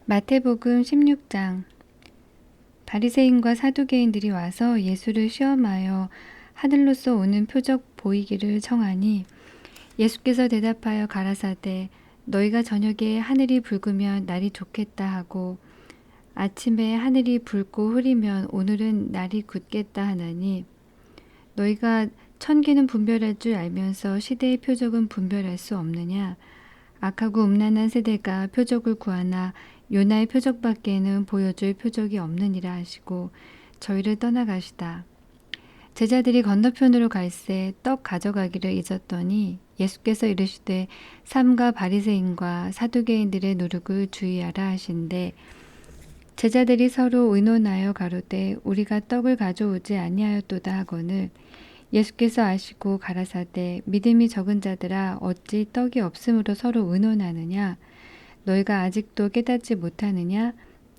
마태복음 16장. 바리새인과 사두개인들이 와서 예수를 시험하여 하늘로서 오는 표적 보이기를 청하니 예수께서 대답하여 가라사대 너희가 저녁에 하늘이 붉으면 날이 좋겠다 하고 아침에 하늘이 붉고 흐리면 오늘은 날이 굳겠다 하나니 너희가 천기는 분별할 줄 알면서 시대의 표적은 분별할 수 없느냐. 악하고 음란한 세대가 표적을 구하나 요나의 표적밖에는 보여줄 표적이 없느니라 하시고 저희를 떠나가시다. 제자들이 건너편으로 갈새 떡 가져가기를 잊었더니 예수께서 이르시되 삼가 바리새인과 사두개인들의 누룩을 주의하라 하신대 제자들이 서로 의논하여 가로되 우리가 떡을 가져오지 아니하였도다 하거늘 예수께서 아시고 가라사대 믿음이 적은 자들아 어찌 떡이 없으므로 서로 의논하느냐 너희가 아직도 깨닫지 못하느냐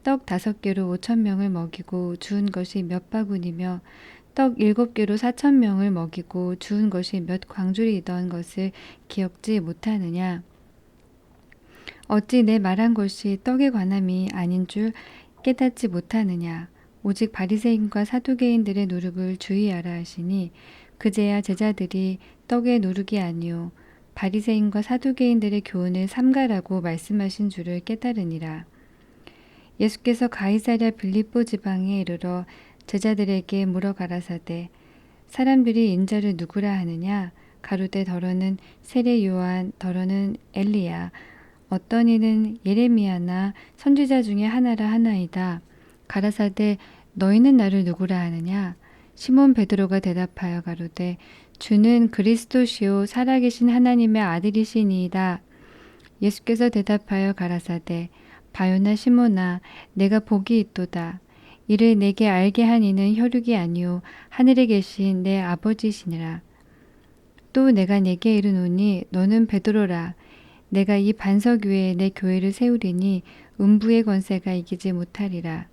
떡 5개로 5,000명을 먹이고 주운 것이 몇 바구니며 떡 7개로 4,000명을 먹이고 주운 것이 몇 광줄이던 것을 기억지 못하느냐 어찌 내 말한 것이 떡에 관함이 아닌 줄 깨닫지 못하느냐 오직 바리새인과 사두개인들의 누룩을 주의하라 하시니 그제야 제자들이 떡의 누룩이 아니요 바리새인과 사두개인들의 교훈을 삼가라고 말씀하신 줄을 깨달으니라. 예수께서 가이사랴 빌립보 지방에 이르러 제자들에게 물어 가라사대 사람들이 인자를 누구라 하느냐 가로되 더러는 세례 요한 더러는 엘리야 어떤 이는 예레미야나 선지자 중에 하나라 하나이다. 가라사대 너희는 나를 누구라 하느냐 시몬 베드로가 대답하여 가로되 주는 그리스도시요 살아계신 하나님의 아들이시니이다. 예수께서 대답하여 가라사대 바요나 시몬아 내가 복이 있도다. 이를 내게 알게 한 이는 혈육이 아니요 하늘에 계신 내 아버지시니라. 또 내가 내게 이르노니 너는 베드로라. 내가 이 반석 위에 내 교회를 세우리니 음부의 권세가 이기지 못하리라.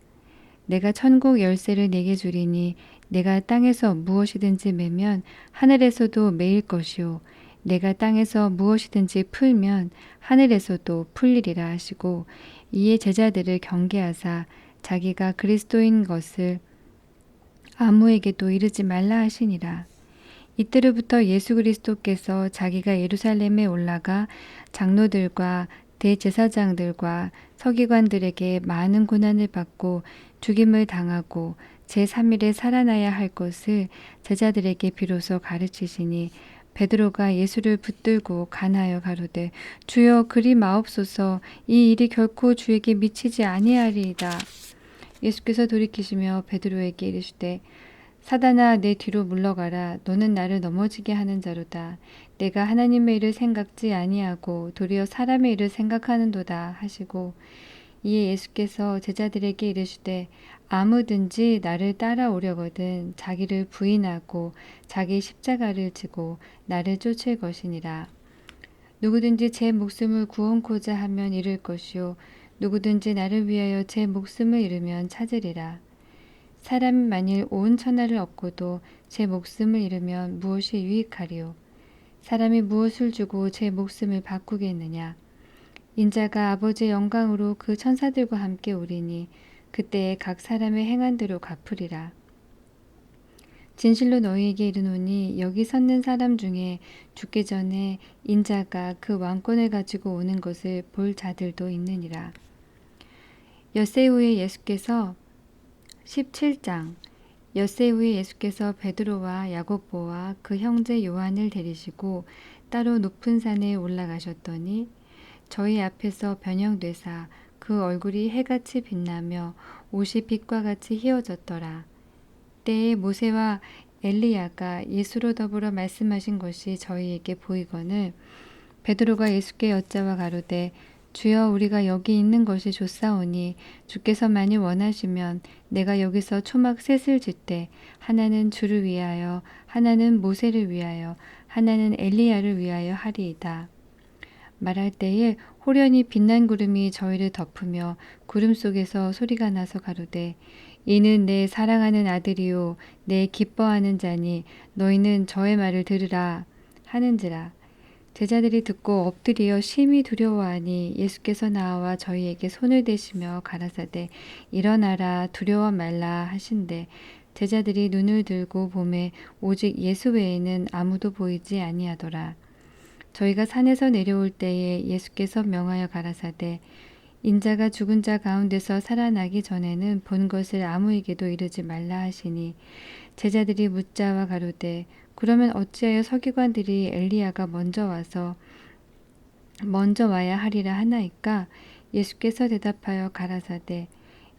내가 천국 열쇠를 내게 주리니 내가 땅에서 무엇이든지 매면 하늘에서도 매일 것이요 내가 땅에서 무엇이든지 풀면 하늘에서도 풀리리라 하시고 이에 제자들을 경계하사 자기가 그리스도인 것을 아무에게도 이르지 말라 하시니라. 이때로부터 예수 그리스도께서 자기가 예루살렘에 올라가 장로들과 대제사장들과 서기관들에게 많은 고난을 받고 죽임을 당하고 제3일에 살아나야 할 것을 제자들에게 비로소 가르치시니 베드로가 예수를 붙들고 간하여 가로되 주여 그리 마옵소서 이 일이 결코 주에게 미치지 아니하리이다. 예수께서 돌이키시며 베드로에게 이르시되 사단아 내 뒤로 물러가라 너는 나를 넘어지게 하는 자로다. 내가 하나님의 일을 생각지 아니하고 도리어 사람의 일을 생각하는도다 하시고 이에 예수께서 제자들에게 이르시되 아무든지 나를 따라오려거든 자기를 부인하고 자기 십자가를 지고 나를 쫓을 것이니라. 누구든지 제 목숨을 구원코자 하면 잃을 것이요 누구든지 나를 위하여 제 목숨을 잃으면 찾으리라. 사람이 만일 온 천하를 얻고도 제 목숨을 잃으면 무엇이 유익하리요? 사람이 무엇을 주고 제 목숨을 바꾸겠느냐? 인자가 아버지의 영광으로 그 천사들과 함께 오리니 그때에 각 사람의 행한 대로 갚으리라. 진실로 너희에게 이르노니 여기 섰는 사람 중에 죽기 전에 인자가 그 왕권을 가지고 오는 것을 볼 자들도 있느니라. 엿새 후에 예수께서 17장 엿새 후에 예수께서 베드로와 야고보와 그 형제 요한을 데리시고 따로 높은 산에 올라가셨더니 저희 앞에서 변형되사 그 얼굴이 해같이 빛나며 옷이 빛과 같이 휘어졌더라. 때에 모세와 엘리야가 예수로 더불어 말씀하신 것이 저희에게 보이거늘 베드로가 예수께 여짜와 가로되 주여 우리가 여기 있는 것이 좋사오니 주께서 만일 원하시면 내가 여기서 초막 셋을 짓되 하나는 주를 위하여 하나는 모세를 위하여 하나는 엘리야를 위하여 하리이다. 말할 때에 호련히 빛난 구름이 저희를 덮으며 구름 속에서 소리가 나서 가로되 이는 내 사랑하는 아들이요 내 기뻐하는 자니 너희는 저의 말을 들으라 하는지라. 제자들이 듣고 엎드려 심히 두려워하니 예수께서 나와 저희에게 손을 대시며 가라사대 일어나라 두려워 말라 하신대 제자들이 눈을 들고 보매 오직 예수 외에는 아무도 보이지 아니하더라. 저희가 산에서 내려올 때에 예수께서 명하여 가라사대 인자가 죽은 자 가운데서 살아나기 전에는 본 것을 아무에게도 이르지 말라 하시니 제자들이 묻자와 가로되 그러면 어찌하여 서기관들이 엘리야가 먼저 와야 하리라 하나이까? 예수께서 대답하여 가라사대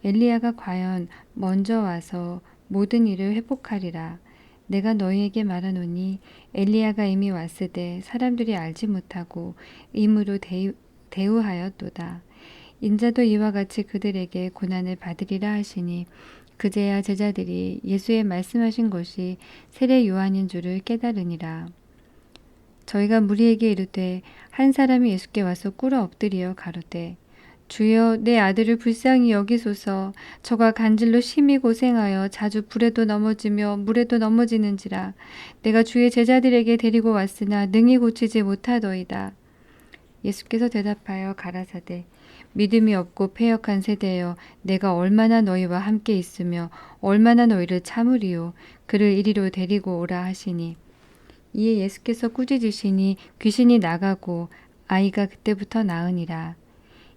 엘리야가 과연 먼저 와서 모든 일을 회복하리라. 내가 너희에게 말하노니 엘리야가 이미 왔으되 사람들이 알지 못하고 임으로 대우하였도다. 인자도 이와 같이 그들에게 고난을 받으리라 하시니 그제야 제자들이 예수의 말씀하신 것이 세례 요한인 줄을 깨달으니라. 저희가 무리에게 이르되 한 사람이 예수께 와서 꿇어 엎드리어 가로되 주여 내 아들을 불쌍히 여기소서 저가 간질로 심히 고생하여 자주 불에도 넘어지며 물에도 넘어지는지라 내가 주의 제자들에게 데리고 왔으나 능히 고치지 못하더이다. 예수께서 대답하여 가라사대 믿음이 없고 패역한 세대여 내가 얼마나 너희와 함께 있으며 얼마나 너희를 참으리요 그를 이리로 데리고 오라 하시니 이에 예수께서 꾸짖으시니 귀신이 나가고 아이가 그때부터 나으니라.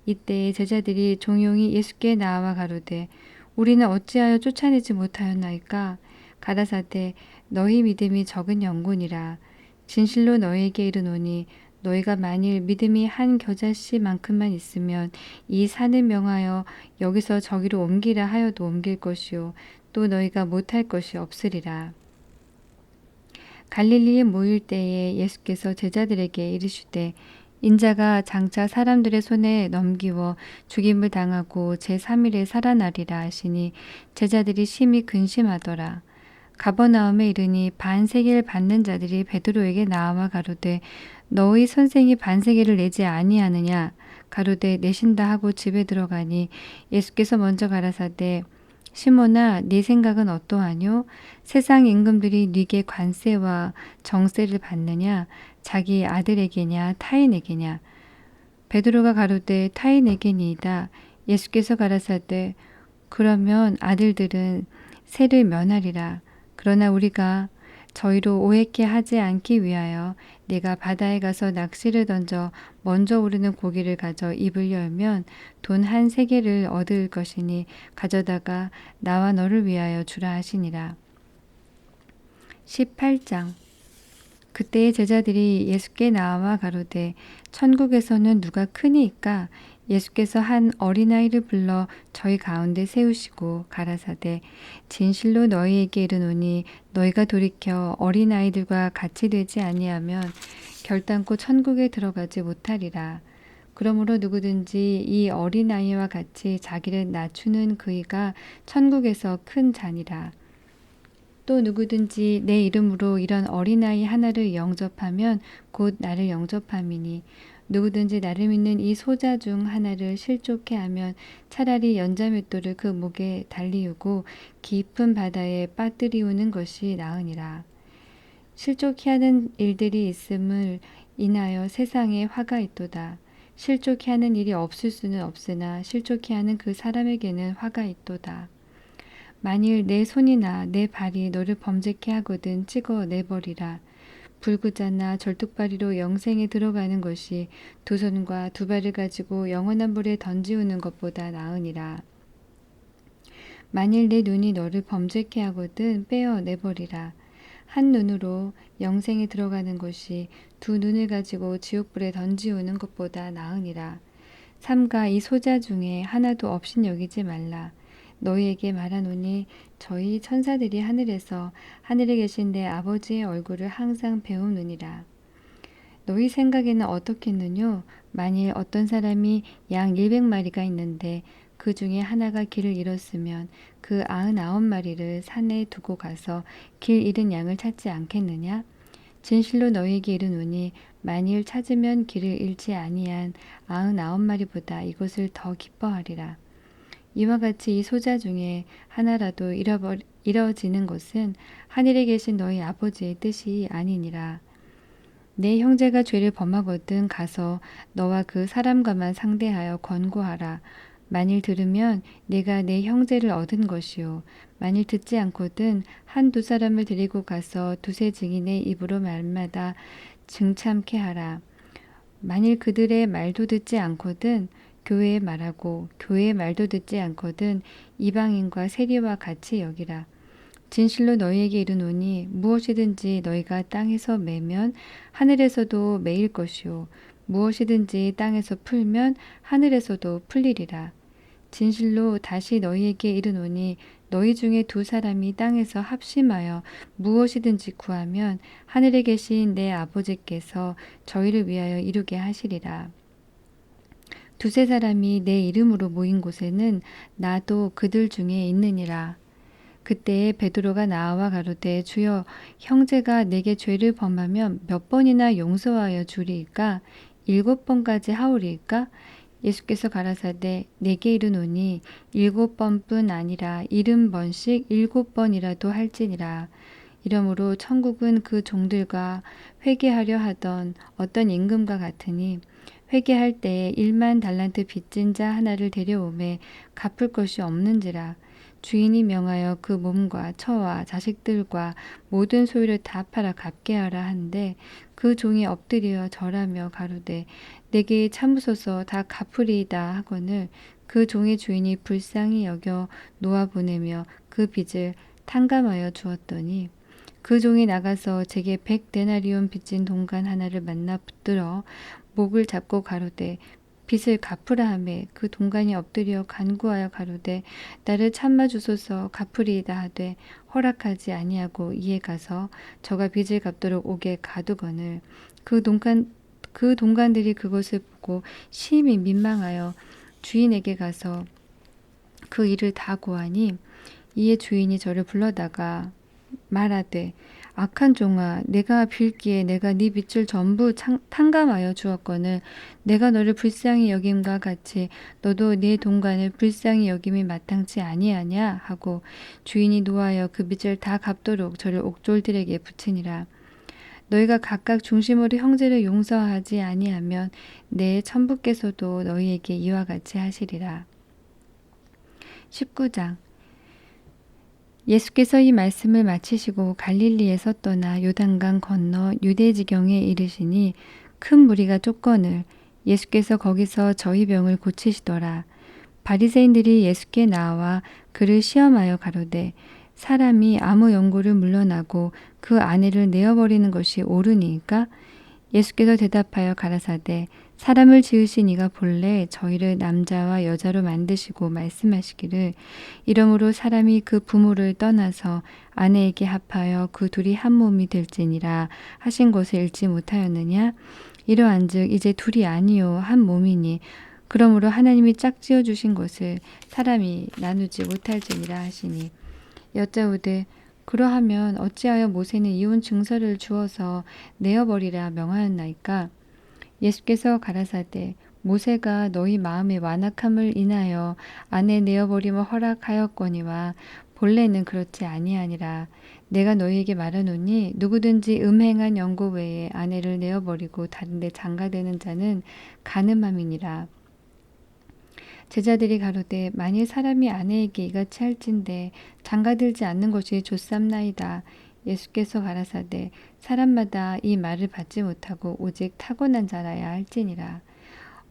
이때에 제자들이 종용이 예수께 나와 가로되 우리는 어찌하여 쫓아내지 못하였나이까? 가라사대 너희 믿음이 적은 영혼이라. 진실로 너희에게 이르노니 너희가 만일 믿음이 한 겨자씨만큼만 있으면 이 산을 명하여 여기서 저기로 옮기라 하여도 옮길 것이요 또 너희가 못할 것이 없으리라. 갈릴리에 모일 때에 예수께서 제자들에게 이르시되 인자가 장차 사람들의 손에 넘기워 죽임을 당하고 제3일에 살아나리라 하시니 제자들이 심히 근심하더라. 가버나움에 이르니 반세계를 받는 자들이 베드로에게 나와 가로되 너희 선생이 반세계를 내지 아니하느냐 가로되 내신다 하고 집에 들어가니 예수께서 먼저 가라사대 시몬아 네 생각은 어떠하뇨? 세상 임금들이 네게 관세와 정세를 받느냐 자기 아들에게냐 타인에게냐 베드로가 가로되 타인에게니이다. 예수께서 가라사대 그러면 아들들은 세를 면하리라. 그러나 우리가 저희로 오해케 하지 않기 위하여 내가 바다에 가서 낚시를 던져 먼저 오르는 고기를 가져 입을 열면 돈 한 세겔을 얻을 것이니 가져다가 나와 너를 위하여 주라 하시니라. 18장 그때의 제자들이 예수께 나와 가로되 천국에서는 누가 크니이까? 예수께서 한 어린아이를 불러 저희 가운데 세우시고 가라사대 진실로 너희에게 이르노니 너희가 돌이켜 어린아이들과 같이 되지 아니하면 결단코 천국에 들어가지 못하리라. 그러므로 누구든지 이 어린아이와 같이 자기를 낮추는 그이가 천국에서 큰 자니라. 또 누구든지 내 이름으로 이런 어린아이 하나를 영접하면 곧 나를 영접함이니 누구든지 나를 믿는 이 소자 중 하나를 실족해 하면 차라리 연자맷돌을 그 목에 달리우고 깊은 바다에 빠뜨리우는 것이 나으니라. 실족해 하는 일들이 있음을 인하여 세상에 화가 있도다. 실족해 하는 일이 없을 수는 없으나 실족해 하는 그 사람에게는 화가 있도다. 만일 내 손이나 내 발이 너를 범죄케 하거든 찍어 내버리라. 불구자나 절뚝발이로 영생에 들어가는 것이 두 손과 두 발을 가지고 영원한 불에 던지우는 것보다 나으니라. 만일 내 눈이 너를 범죄케 하거든 빼어 내버리라. 한 눈으로 영생에 들어가는 것이 두 눈을 가지고 지옥불에 던지우는 것보다 나으니라. 삼가 이 소자 중에 하나도 없인 여기지 말라. 너희에게 말하노니 저희 천사들이 하늘에서 하늘에 계신 내 아버지의 얼굴을 항상 배우느니라. 너희 생각에는 어떻겠느뇨? 만일 어떤 사람이 양 100마리가 있는데 그 중에 하나가 길을 잃었으면 그 99마리를 산에 두고 가서 길 잃은 양을 찾지 않겠느냐? 진실로 너희에게 이르노니 만일 찾으면 길을 잃지 아니한 99마리보다 이것을 더 기뻐하리라. 이와 같이 이 소자 중에 하나라도 잃어지는 것은 하늘에 계신 너희 아버지의 뜻이 아니니라. 내 형제가 죄를 범하거든 가서 너와 그 사람과만 상대하여 권고하라. 만일 들으면 내가 내 형제를 얻은 것이요. 만일 듣지 않거든 한두 사람을 데리고 가서 두세 증인의 입으로 말마다 증참케 하라. 만일 그들의 말도 듣지 않거든 교회에 말하고 교회의 말도 듣지 않거든 이방인과 세리와 같이 여기라. 진실로 너희에게 이르노니 무엇이든지 너희가 땅에서 매면 하늘에서도 매일 것이요 무엇이든지 땅에서 풀면 하늘에서도 풀리리라. 진실로 다시 너희에게 이르노니 너희 중에 두 사람이 땅에서 합심하여 무엇이든지 구하면 하늘에 계신 내 아버지께서 저희를 위하여 이루게 하시리라. 두세 사람이 내 이름으로 모인 곳에는 나도 그들 중에 있느니라. 그때에 베드로가 나와 가로되 주여 형제가 내게 죄를 범하면 몇 번이나 용서하여 주리이까 7번까지 하오리이까 예수께서 가라사대 내게 이르노니 7번뿐 아니라 70번씩 7번이라도 할지니라. 이러므로 천국은 그 종들과 회개하려 하던 어떤 임금과 같으니 회개할 때에 1만 달란트 빚진 자 하나를 데려오매 갚을 것이 없는지라. 주인이 명하여 그 몸과 처와 자식들과 모든 소유를 다 팔아 갚게 하라 한데 그 종이 엎드려 절하며 가로되 내게 참으소서 다 갚으리이다 하거늘 그 종의 주인이 불쌍히 여겨 놓아보내며 그 빚을 탕감하여 주었더니 그 종이 나가서 제게 100데나리온 빚진 동간 하나를 만나 붙들어 목을 잡고 가로되 빚을 갚으라 하매 그 동간이 엎드려 간구하여 가로되 나를 참아 주소서 갚으리이다 하되 허락하지 아니하고 이에 가서 저가 빚을 갚도록 옥에 가두거늘 그 동간들이 그것을 보고 심히 민망하여 주인에게 가서 그 일을 다 고하니 이에 주인이 저를 불러다가 말하되 악한 종아 내가 빌기에 내가 네 빚을 전부 탕감하여 주었거늘 내가 너를 불쌍히 여김과 같이 너도 네 동간을 불쌍히 여김이 마땅치 아니하냐 하고 주인이 노하여 그 빚을 다 갚도록 저를 옥졸들에게 붙이니라. 너희가 각각 중심으로 형제를 용서하지 아니하면 내 천부께서도 너희에게 이와 같이 하시리라. 19장 예수께서 이 말씀을 마치시고 갈릴리에서 떠나 요단강 건너 유대 지경에 이르시니 큰 무리가 쫓거늘 예수께서 거기서 저희 병을 고치시더라. 바리새인들이 예수께 나와 그를 시험하여 가로되 사람이 아무 연고를 물러나고 그 아내를 내어버리는 것이 옳으니까? 예수께서 대답하여 가라사대 사람을 지으신 이가 본래 저희를 남자와 여자로 만드시고 말씀하시기를 이러므로 사람이 그 부모를 떠나서 아내에게 합하여 그 둘이 한 몸이 될지니라 하신 것을 읽지 못하였느냐? 이러한즉 이제 둘이 아니요 한 몸이니 그러므로 하나님이 짝지어 주신 것을 사람이 나누지 못할지니라 하시니 여짜오되 그러하면 어찌하여 모세는 이혼 증서를 주어서 내어버리라 명하였나이까? 예수께서 가라사대 모세가 너희 마음의 완악함을 인하여 아내 내어버림을 허락하였거니와 본래는 그렇지 아니하니라. 내가 너희에게 말하노니 누구든지 음행한 연고 외에 아내를 내어버리고 다른 데 장가되는 자는 간음함이니라. 제자들이 가로되 만일 사람이 아내에게 이같이 할진대 장가들지 않는 것이 좋삼나이다. 예수께서 가라사대 사람마다 이 말을 받지 못하고 오직 타고난 자라야 할지니라.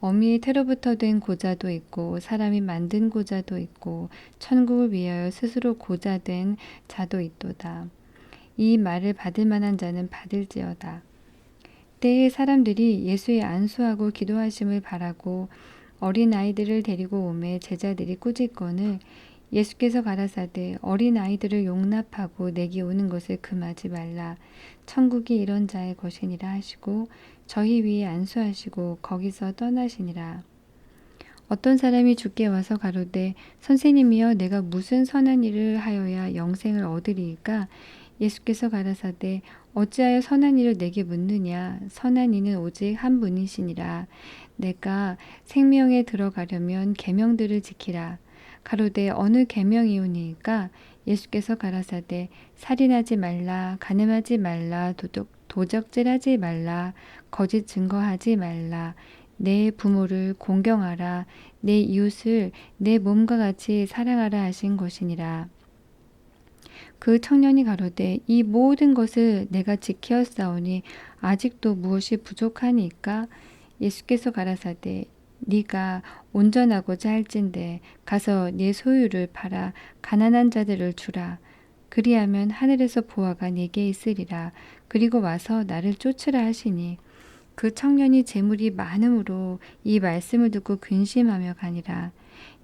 어미의 태로부터 된 고자도 있고 사람이 만든 고자도 있고 천국을 위하여 스스로 고자된 자도 있도다. 이 말을 받을 만한 자는 받을지어다. 때에 사람들이 예수의 안수하고 기도하심을 바라고 어린 아이들을 데리고 오매 제자들이 꾸짖거늘 예수께서 가라사대 어린 아이들을 용납하고 내게 오는 것을 금하지 말라. 천국이 이런 자의 것이니라 하시고 저희 위에 안수하시고 거기서 떠나시니라. 어떤 사람이 주께 와서 가로되 선생님이여 내가 무슨 선한 일을 하여야 영생을 얻으리이까? 예수께서 가라사대 어찌하여 선한 일을 내게 묻느냐? 선한 이는 오직 한 분이시니라. 내가 생명에 들어가려면 계명들을 지키라. 가로되 어느 계명이오니까? 예수께서 가라사대 살인하지 말라, 간음하지 말라, 도적질하지 말라. 거짓 증거하지 말라. 내 부모를 공경하라. 내 이웃을 내 몸과 같이 사랑하라 하신 것이니라. 그 청년이 가로되 이 모든 것을 내가 지키었사오니 아직도 무엇이 부족하니까? 예수께서 가라사대 네가 온전하고자 할진대 가서 네 소유를 팔아 가난한 자들을 주라. 그리하면 하늘에서 보화가 네게 있으리라. 그리고 와서 나를 쫓으라 하시니 그 청년이 재물이 많음으로 이 말씀을 듣고 근심하며 가니라.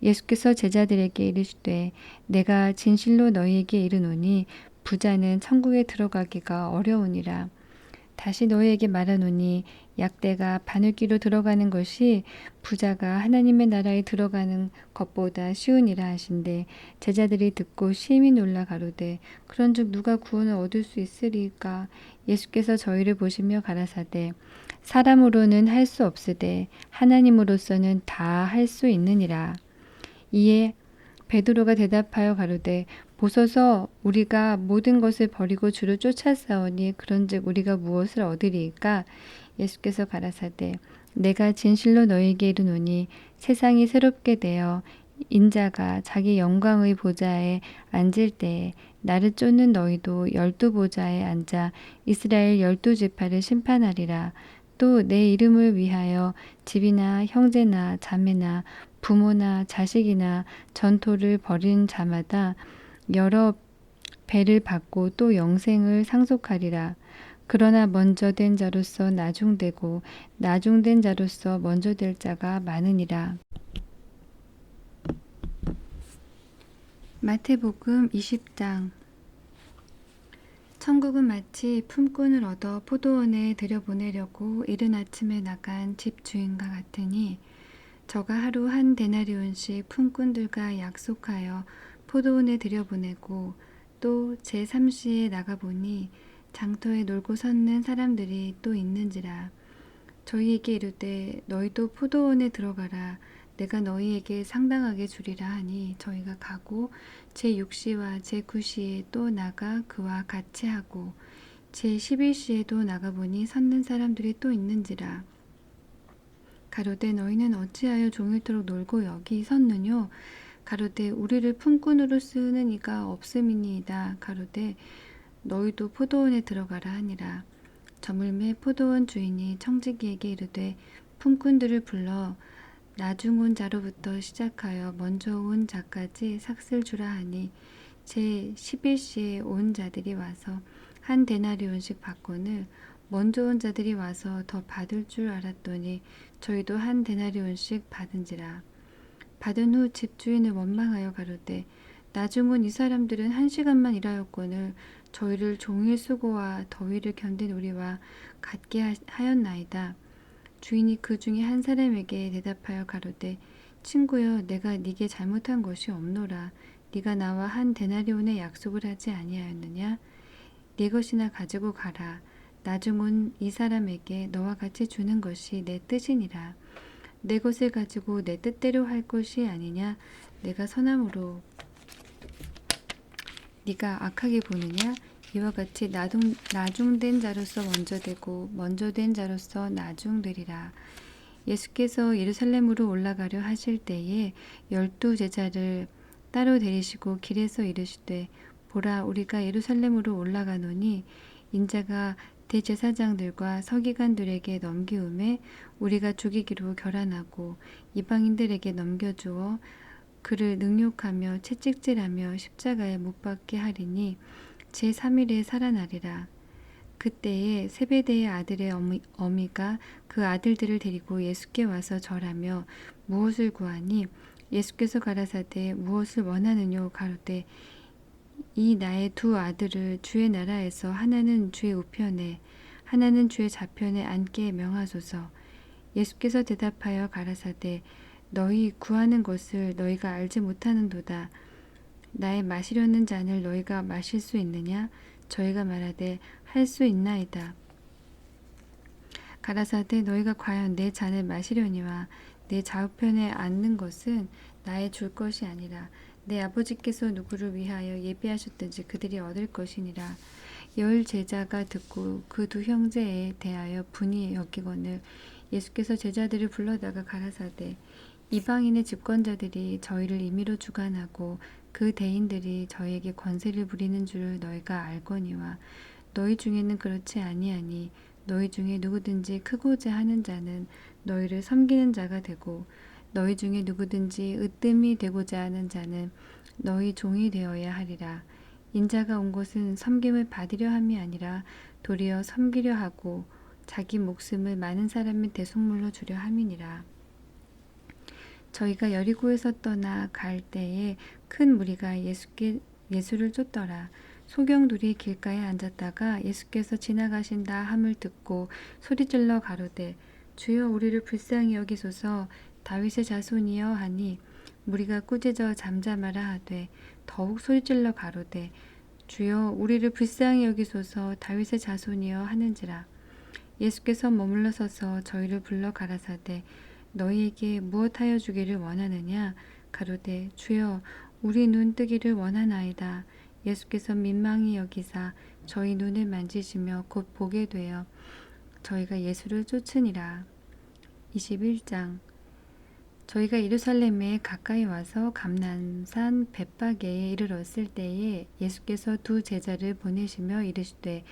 예수께서 제자들에게 이르시되 내가 진실로 너희에게 이르노니 부자는 천국에 들어가기가 어려우니라. 다시 너희에게 말하노니 약대가 바늘귀로 들어가는 것이 부자가 하나님의 나라에 들어가는 것보다 쉬우니라 하신대 제자들이 듣고 심히 놀라 가로되 그런즉 누가 구원을 얻을 수 있으리까? 예수께서 저희를 보시며 가라사대 사람으로는 할 수 없으되 하나님으로서는 다 할 수 있느니라. 이에 베드로가 대답하여 가로되 보소서 우리가 모든 것을 버리고 주를 쫓아싸우니 그런즉 우리가 무엇을 얻으리이까? 예수께서 가라사대 내가 진실로 너희에게 이르노니 세상이 새롭게 되어 인자가 자기 영광의 보좌에 앉을 때에 나를 쫓는 너희도 12보좌에 앉아 이스라엘 12지파를 심판하리라. 또 내 이름을 위하여 집이나 형제나 자매나 부모나 자식이나 전토를 벌인 자마다 여러 배를 받고 또 영생을 상속하리라. 그러나 먼저 된 자로서 나중되고 나중된 자로서 먼저 될 자가 많으니라. 마태복음 20장. 천국은 마치 품꾼을 얻어 포도원에 들여보내려고 이른 아침에 나간 집주인과 같으니 저가 하루 한 데나리온씩 품꾼들과 약속하여 포도원에 들여보내고 또 제3시에 나가보니 장터에 놀고 섰는 사람들이 또 있는지라. 저희에게 이르되 너희도 포도원에 들어가라. 내가 너희에게 상당하게 주리라 하니 저희가 가고 제6시와 제9시에 또 나가 그와 같이 하고 제11시에도 나가보니 섰는 사람들이 또 있는지라. 가로되 너희는 어찌하여 종일토록 놀고 여기 섰느뇨? 가로되 우리를 품꾼으로 쓰는 이가 없음이니이다. 가로되 너희도 포도원에 들어가라 하니라. 저물매 포도원 주인이 청지기에게 이르되 품꾼들을 불러 나중 온 자로부터 시작하여 먼저 온 자까지 삭슬 주라 하니 제11시에 온 자들이 와서 한 데나리온씩 받거늘 먼저 온 자들이 와서 더 받을 줄 알았더니 저희도 한 데나리온씩 받은지라. 받은 후 집주인을 원망하여 가로되 나중 온 이 사람들은 1시간만 일하였거늘 저희를 종일 수고와 더위를 견딘 우리와 같게 하였나이다. 주인이 그 중에 한 사람에게 대답하여 가로되 친구여 내가 네게 잘못한 것이 없노라. 네가 나와 한 데나리온의 약속을 하지 아니하였느냐? 네 것이나 가지고 가라. 나중 온 이 사람에게 너와 같이 주는 것이 내 뜻이니라. 내 것을 가지고 내 뜻대로 할 것이 아니냐? 내가 선함으로 네가 악하게 보느냐? 이와 같이 나중된 자로서 먼저 되고 먼저 된 자로서 나중되리라. 예수께서 예루살렘으로 올라가려 하실 때에 12 제자를 따로 데리시고 길에서 이르시되 보라 우리가 예루살렘으로 올라가노니 인자가 대제사장들과 서기관들에게 넘기움에 우리가 죽이기로 결단하고 이방인들에게 넘겨주어 그를 능욕하며 채찍질하며 십자가에 못 박게 하리니 제3일에 살아나리라. 그때에 세베대의 아들의 어미가 그 아들들을 데리고 예수께 와서 절하며 무엇을 구하니 예수께서 가라사대 무엇을 원하느뇨? 가로되 이 나의 2 아들을 주의 나라에서 하나는 주의 우편에 하나는 주의 좌편에 앉게 명하소서. 예수께서 대답하여 가라사대 너희 구하는 것을 너희가 알지 못하는도다. 나의 마시려는 잔을 너희가 마실 수 있느냐? 저희가 말하되 할 수 있나이다. 가라사대 너희가 과연 내 잔을 마시려니와 내 좌우편에 앉는 것은 나의 줄 것이 아니라 내 아버지께서 누구를 위하여 예비하셨든지 그들이 얻을 것이니라. 열 제자가 듣고 그 두 형제에 대하여 분이 여기거늘 예수께서 제자들을 불러다가 가라사대 이방인의 집권자들이 저희를 임의로 주관하고 그 대인들이 저희에게 권세를 부리는 줄을 너희가 알거니와 너희 중에는 그렇지 아니하니 너희 중에 누구든지 크고자 하는 자는 너희를 섬기는 자가 되고 너희 중에 누구든지 으뜸이 되고자 하는 자는 너희 종이 되어야 하리라. 인자가 온 것은 섬김을 받으려 함이 아니라 도리어 섬기려 하고 자기 목숨을 많은 사람의 대속물로 주려 함이니라. 저희가 여리고에서 떠나 갈 때에 큰 무리가 예수를 쫓더라. 소경들이 길가에 앉았다가 예수께서 지나가신다 함을 듣고 소리질러 가로되 주여 우리를 불쌍히 여기소서 다윗의 자손이여 하니 무리가 꾸짖어 잠잠하라 하되 더욱 소리질러 가로되 주여 우리를 불쌍히 여기소서 다윗의 자손이여 하는지라. 예수께서 머물러 서서 저희를 불러 가라사대 너희에게 무엇하여 주기를 원하느냐 가로되 주여 우리 눈 뜨기를 원하나이다. 예수께서 민망히 여기사 저희 눈을 만지시며 곧 보게 되어 저희가 예수를 쫓으니라. 21장 저희가 예루살렘에 가까이 와서 감람산 벳바게에 이르렀을 때에 예수께서 두 제자를 보내시며 이르시되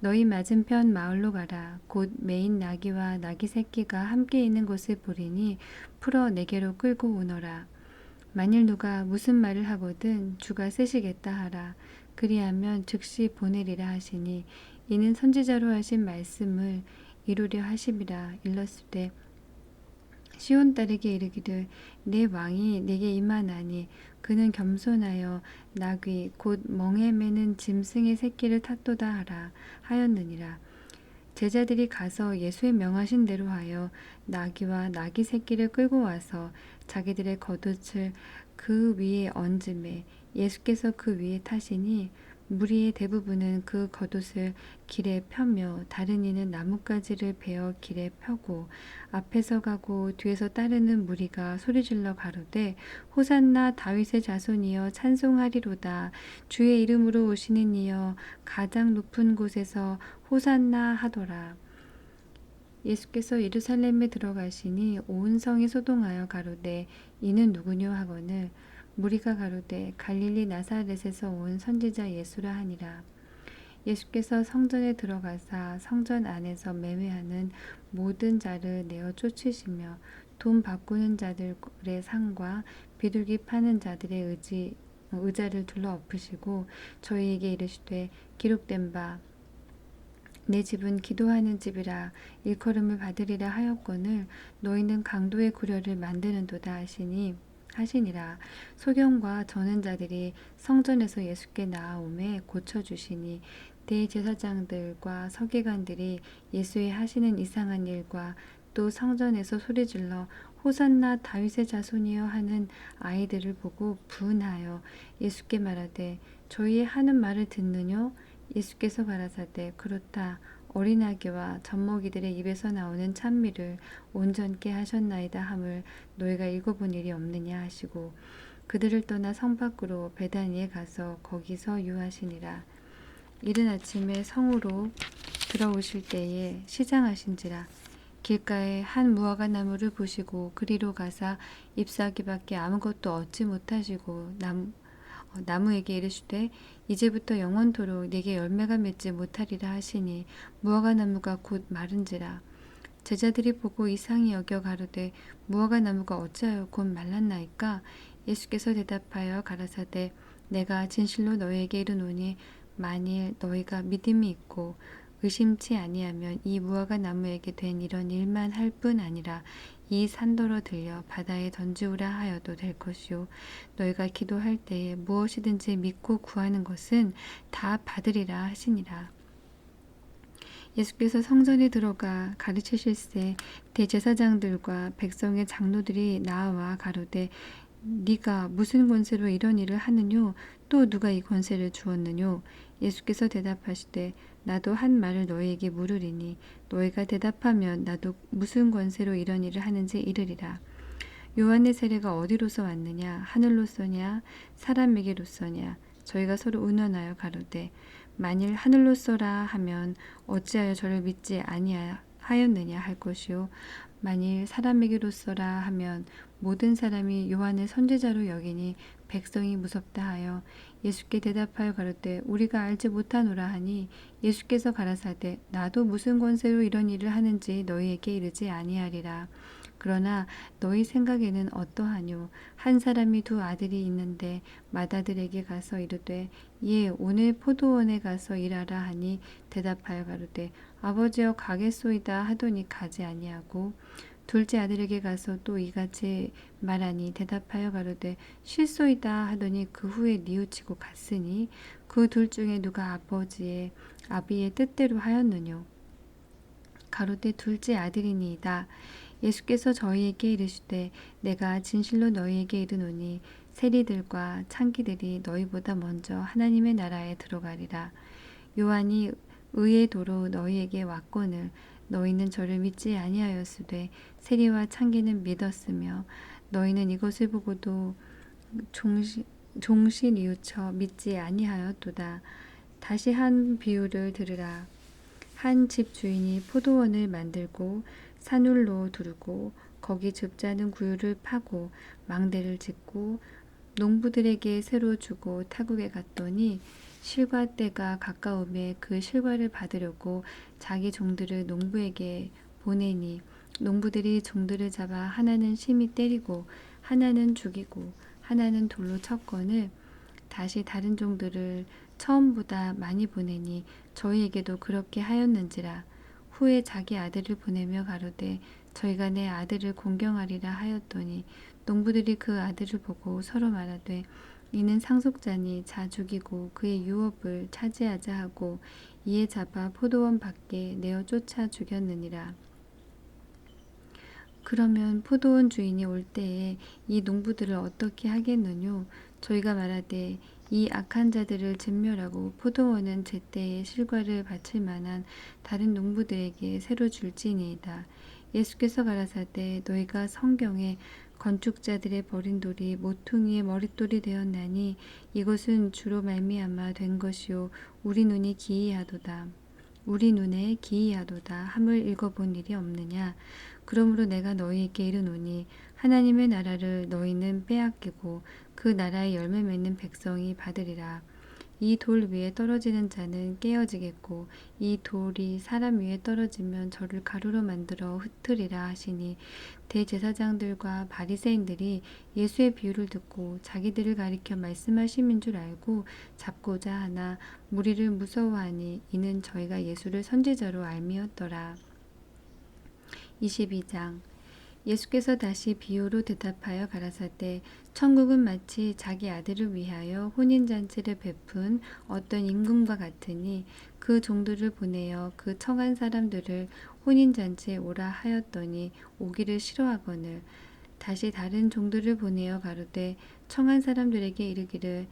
너희 맞은편 마을로 가라. 곧 매인 나귀와 나귀 새끼가 함께 있는 곳을 보리니 풀어 내게로 끌고 오너라. 만일 누가 무슨 말을 하거든 주가 쓰시겠다 하라. 그리하면 즉시 보내리라 하시니 이는 선지자로 하신 말씀을 이루려 하심이라. 일렀으되 시온 딸에게 이르기를 내 왕이 내게 임하나니 그는 겸손하여 나귀 곧 멍에 매는 짐승의 새끼를 탔도다 하라 하였느니라. 제자들이 가서 예수의 명하신 대로 하여 나귀와 나귀 새끼를 끌고 와서 자기들의 겉옷을 그 위에 얹음에 예수께서 그 위에 타시니 무리의 대부분은 그 겉옷을 길에 펴며 다른 이는 나뭇가지를 베어 길에 펴고 앞에서 가고 뒤에서 따르는 무리가 소리질러 가로되 호산나 다윗의 자손이여 찬송하리로다. 주의 이름으로 오시는 이여 가장 높은 곳에서 호산나 하더라. 예수께서 예루살렘에 들어가시니 온 성이 소동하여 가로되 이는 누구뇨 하거늘 무리가 가로되 갈릴리 나사렛에서 온 선지자 예수라 하니라. 예수께서 성전에 들어가사 성전 안에서 매매하는 모든 자를 내어 쫓으시며 돈 바꾸는 자들의 상과 비둘기 파는 자들의 의자를 둘러 엎으시고 저희에게 이르시되 기록된 바 내 집은 기도하는 집이라 일컬음을 받으리라 하였거늘 너희는 강도의 구려를 만드는도다 하시니라. 소경과 저는 자들이 성전에서 예수께 나아오매 고쳐주시니 대제사장들과 서기관들이 예수의 하시는 이상한 일과 또 성전에서 소리질러 호산나 다윗의 자손이여 하는 아이들을 보고 분하여 예수께 말하되 저희의 하는 말을 듣느뇨? 예수께서 가라사대 그렇다. 어린아기와 젖먹이들의 입에서 나오는 찬미를 온전케 하셨나이다 함을 너희가 읽어본 일이 없느냐 하시고 그들을 떠나 성 밖으로 베다니에 가서 거기서 유하시니라. 이른 아침에 성으로 들어오실 때에 시장하신지라. 길가에 한 무화과 나무를 보시고 그리로 가사 잎사귀밖에 아무것도 얻지 못하시고 나무에게 이르시되 이제부터 영원토록 네게 열매가 맺지 못하리라 하시니 무화과 나무가 곧 마른지라. 제자들이 보고 이상히 여겨 가로되 무화과 나무가 어찌하여 곧 말랐나이까? 예수께서 대답하여 가라사대 내가 진실로 너희에게 이르노니 만일 너희가 믿음이 있고 의심치 아니하면 이 무화과 나무에게 된 이런 일만 할 뿐 아니라 이 산더러 들려 바다에 던지우라 하여도 될 것이요 너희가 기도할 때에 무엇이든지 믿고 구하는 것은 다 받으리라 하시니라. 예수께서 성전에 들어가 가르치실새 대제사장들과 백성의 장로들이 나와 가로되 네가 무슨 권세로 이런 일을 하느뇨? 또 누가 이 권세를 주었느뇨? 예수께서 대답하시되 나도 한 말을 너희에게 물으리니 너희가 대답하면 나도 무슨 권세로 이런 일을 하는지 이르리라. 요한의 세례가 어디로서 왔느냐? 하늘로서냐? 사람에게로서냐? 저희가 서로 의논하여 가로되 만일 하늘로서라 하면 어찌하여 저를 믿지 아니하였느냐 할 것이요 만일 사람에게로서라 하면 모든 사람이 요한을 선지자로 여기니 백성이 무섭다 하여 예수께 대답하여 가로되 우리가 알지 못하노라 하니 예수께서 가라사대 나도 무슨 권세로 이런 일을 하는지 너희에게 이르지 아니하리라. 그러나 너희 생각에는 어떠하뇨? 한 사람이 두 아들이 있는데 맏아들에게 가서 이르되 예 오늘 포도원에 가서 일하라 하니 대답하여 가로되 아버지여 가겠소이다 하더니 가지 아니하고 둘째 아들에게 가서 또 이같이 말하니 대답하여 가로되 실소이다 하더니 그 후에 뉘우치고 갔으니 그 둘 중에 누가 아비의 뜻대로 하였느뇨? 가로되 둘째 아들이니이다. 예수께서 저희에게 이르시되 내가 진실로 너희에게 이르노니 세리들과 창기들이 너희보다 먼저 하나님의 나라에 들어가리라. 요한이 의의 도로 너희에게 왔거늘 너희는 저를 믿지 아니하였으되 세리와 창기는 믿었으며 너희는 이것을 보고도 종시 뉘우쳐 믿지 아니하였도다. 다시 한 비유를 들으라. 한 집 주인이 포도원을 만들고 산울로 두르고 거기 즙자는 구유를 파고 망대를 짓고 농부들에게 새로 주고 타국에 갔더니 실과 때가 가까움에 그 실과를 받으려고 자기 종들을 농부에게 보내니 농부들이 종들을 잡아 하나는 심히 때리고 하나는 죽이고 하나는 돌로 쳤거늘 다시 다른 종들을 처음보다 많이 보내니 저희에게도 그렇게 하였는지라. 후에 자기 아들을 보내며 가로되 저희가 내 아들을 공경하리라 하였더니 농부들이 그 아들을 보고 서로 말하되 이는 상속자니 자 죽이고 그의 유업을 차지하자 하고 이에 잡아 포도원 밖에 내어 쫓아 죽였느니라. 그러면 포도원 주인이 올 때에 이 농부들을 어떻게 하겠느뇨? 저희가 말하되 이 악한 자들을 진멸하고 포도원은 제때에 실과를 바칠 만한 다른 농부들에게 새로 줄지니이다. 예수께서 가라사대 너희가 성경에 건축자들의 버린 돌이 모퉁이의 머릿돌이 되었나니 이것은 주로 말미암아 된 것이요 우리 눈이 기이하도다. 우리 눈에 기이하도다 함을 읽어본 일이 없느냐. 그러므로 내가 너희에게 이르노니 하나님의 나라를 너희는 빼앗기고 그 나라의 열매 맺는 백성이 받으리라. 이 돌 위에 떨어지는 자는 깨어지겠고 이 돌이 사람 위에 떨어지면 저를 가루로 만들어 흩으리라 하시니 대제사장들과 바리새인들이 예수의 비유를 듣고 자기들을 가리켜 말씀하심인 줄 알고 잡고자 하나 무리를 무서워하니 이는 저희가 예수를 선지자로 알미었더라. 22장 예수께서 다시 비유로 대답하여 가라사대 천국은 마치 자기 아들을 위하여 혼인잔치를 베푼 어떤 임금과 같으니 그 종들을 보내어 그 청한 사람들을 혼인잔치에 오라 하였더니 오기를 싫어하거늘 다시 다른 종들을 보내어 가로되 청한 사람들에게 이르기를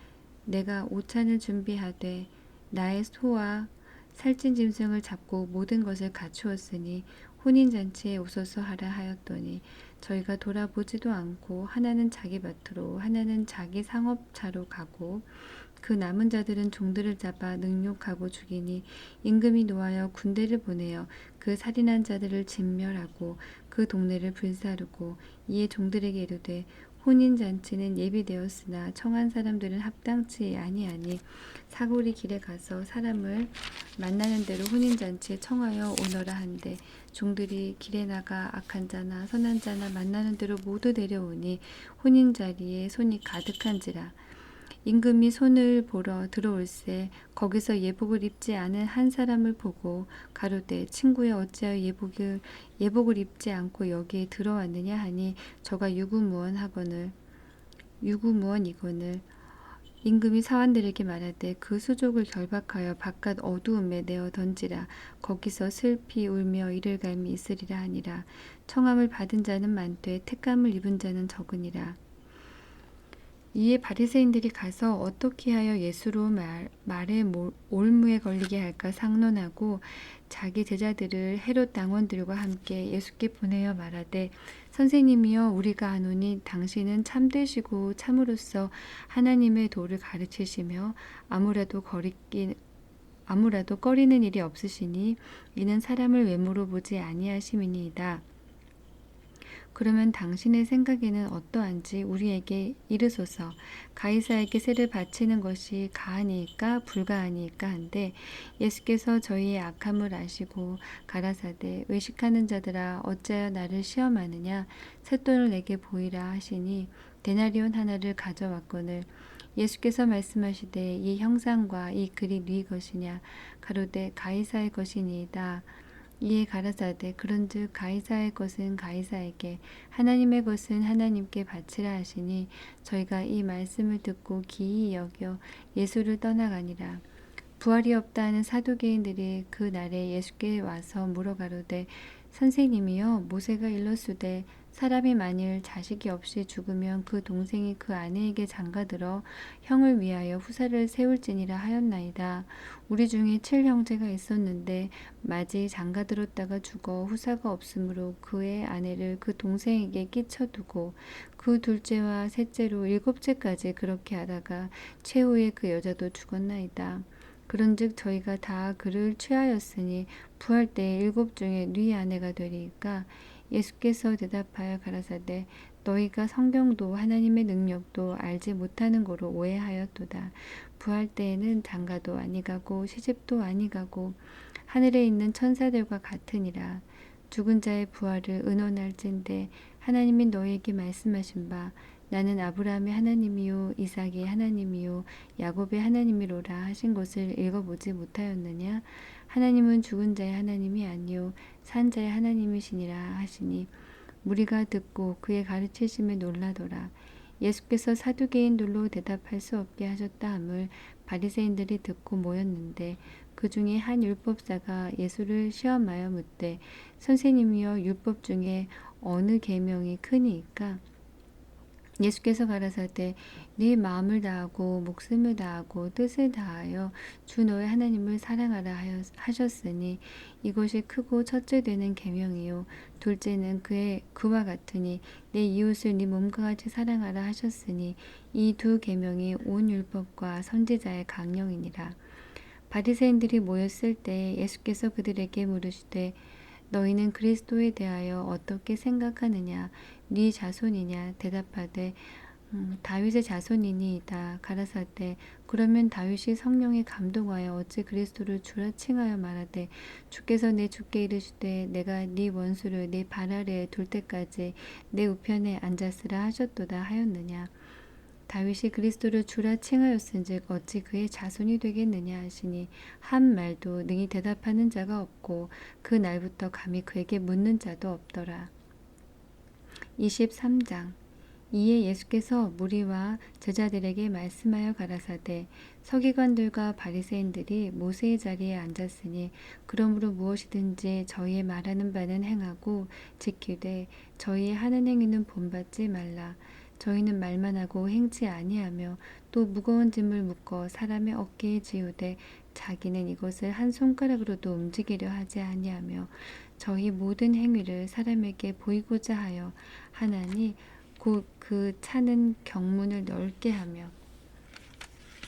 내가 오찬을 준비하되 나의 소와 살찐 짐승을 잡고 모든 것을 갖추었으니 혼인잔치에 오소서 하라 하였더니 저희가 돌아보지도 않고 하나는 자기 밭으로 하나는 자기 상업차로 가고 그 남은 자들은 종들을 잡아 능욕하고 죽이니 임금이 노하여 군대를 보내어 그 살인한 자들을 진멸하고 그 동네를 불사르고 이에 종들에게 이르되 혼인잔치는 예비되었으나 청한 사람들은 합당치 아니하니 사거리 길에 가서 사람을 만나는 대로 혼인잔치에 청하여 오너라 한데 종들이 길에 나가 악한 자나 선한 자나 만나는 대로 모두 데려오니 혼인자리에 손이 가득한지라. 임금이 손을 보러 들어올새 거기서 예복을 입지 않은 한 사람을 보고 가로되 친구여 어찌하여 예복을 입지 않고 여기에 들어왔느냐 하니 저가 유구무원이거늘 임금이 사환들에게 말하되 그 수족을 결박하여 바깥 어두움에 내어 던지라. 거기서 슬피 울며 이를 갈미 있으리라 하니라. 청함을 받은 자는 많되 택감을 입은 자는 적으니라. 이에 바리새인들이 가서 어떻게 하여 예수로 말에 올무에 걸리게 할까 상론하고 자기 제자들을 헤롯 당원들과 함께 예수께 보내어 말하되 선생님이여 우리가 아노니 당신은 참되시고 참으로써 하나님의 도를 가르치시며 아무라도 아무라도 꺼리는 일이 없으시니 이는 사람을 외모로 보지 아니하심이니이다. 그러면 당신의 생각에는 어떠한지 우리에게 이르소서. 가이사에게 세를 바치는 것이 가하니까 불가하니까 한데 예수께서 저희의 악함을 아시고 가라사대 외식하는 자들아 어찌하여 나를 시험하느냐 쇳돈을 내게 보이라 하시니 데나리온 하나를 가져왔거늘 예수께서 말씀하시되 이 형상과 이 글이 네 것이냐 가로되 가이사의 것이니이다. 이에 가라사대 그런즉 가이사의 것은 가이사에게 하나님의 것은 하나님께 바치라 하시니 저희가 이 말씀을 듣고 기이히 여겨 예수를 떠나가니라. 부활이 없다 하는 사두개인들이 그 날에 예수께 와서 물어가로되 선생님이여 모세가 일렀으되 사람이 만일 자식이 없이 죽으면 그 동생이 그 아내에게 장가들어 형을 위하여 후사를 세울지니라 하였나이다. 우리 중에 7형제가 있었는데 마지 장가들었다가 죽어 후사가 없으므로 그의 아내를 그 동생에게 끼쳐두고 그 둘째와 셋째로 7째까지 그렇게 하다가 최후에 그 여자도 죽었나이다. 그런즉 저희가 다 그를 취하였으니 부할 때에 7 중에 네 아내가 되리이까 예수께서 대답하여 가라사대 너희가 성경도 하나님의 능력도 알지 못하는 거로 오해하였도다. 부할 때에는 장가도 아니가고 시집도 아니가고 하늘에 있는 천사들과 같으니라. 죽은 자의 부활을 의논할진대 하나님이 너희에게 말씀하신 바 나는 아브라함의 하나님이요 이삭의 하나님이요 야곱의 하나님이로라 하신 것을 읽어보지 못하였느냐? 하나님은 죽은 자의 하나님이 아니요 산 자의 하나님이시니라 하시니 무리가 듣고 그의 가르치심에 놀라더라. 예수께서 사두개인들로 대답할 수 없게 하셨다 함을 바리새인들이 듣고 모였는데 그 중에 한 율법사가 예수를 시험하여 묻되 선생님이여 율법 중에 어느 계명이 크니이까? 예수께서 가라사대 네 마음을 다하고 목숨을 다하고 뜻을 다하여 주 너의 하나님을 사랑하라 하셨으니 이것이 크고 첫째 되는 계명이요 둘째는 그와 같으니 내 이웃을 네 몸과 같이 사랑하라 하셨으니 이 두 계명이 온 율법과 선지자의 강령이니라. 바리새인들이 모였을 때 예수께서 그들에게 물으시되 너희는 그리스도에 대하여 어떻게 생각하느냐? 네 자손이냐? 대답하되 다윗의 자손이니이다. 가라사대 그러면 다윗이 성령에 감동하여 어찌 그리스도를 주라 칭하여 말하되 주께서 내 주께 이르시되 내가 네 원수를 네 발 아래에 둘 때까지 내 우편에 앉았으라 하셨도다 하였느냐? 다윗이 그리스도를 주라 칭하였은즉 어찌 그의 자손이 되겠느냐 하시니 한 말도 능히 대답하는 자가 없고 그 날부터 감히 그에게 묻는 자도 없더라. 23장 이에 예수께서 무리와 제자들에게 말씀하여 가라사대 서기관들과 바리새인들이 모세의 자리에 앉았으니 그러므로 무엇이든지 저희의 말하는 바는 행하고 지키되 저희의 하는 행위는 본받지 말라. 저희는 말만 하고 행치 아니하며 또 무거운 짐을 묶어 사람의 어깨에 지우되 자기는 이것을 한 손가락으로도 움직이려 하지 아니하며 저희 모든 행위를 사람에게 보이고자 하여 하나니 곧 그 차는 경문을 넓게 하며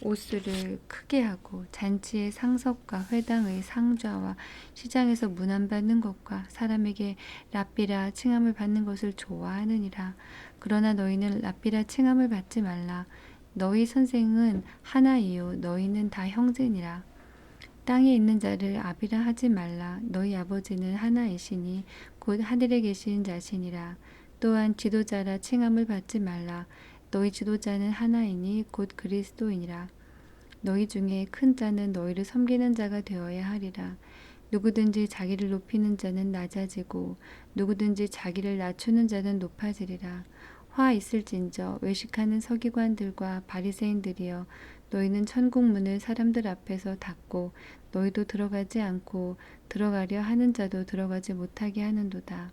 옷수를 크게 하고 잔치의 상석과 회당의 상좌와 시장에서 문안받는 것과 사람에게 랍비라 칭함을 받는 것을 좋아하느니라. 그러나 너희는 랍비라 칭함을 받지 말라. 너희 선생은 하나이요 너희는 다 형제니라. 땅에 있는 자를 아비라 하지 말라. 너희 아버지는 하나이시니 곧 하늘에 계신 자시니라. 또한 지도자라 칭함을 받지 말라. 너희 지도자는 하나이니 곧 그리스도이니라. 너희 중에 큰 자는 너희를 섬기는 자가 되어야 하리라. 누구든지 자기를 높이는 자는 낮아지고 누구든지 자기를 낮추는 자는 높아지리라. 화 있을진저 외식하는 서기관들과 바리새인들이여 너희는 천국 문을 사람들 앞에서 닫고 너희도 들어가지 않고 들어가려 하는 자도 들어가지 못하게 하는도다.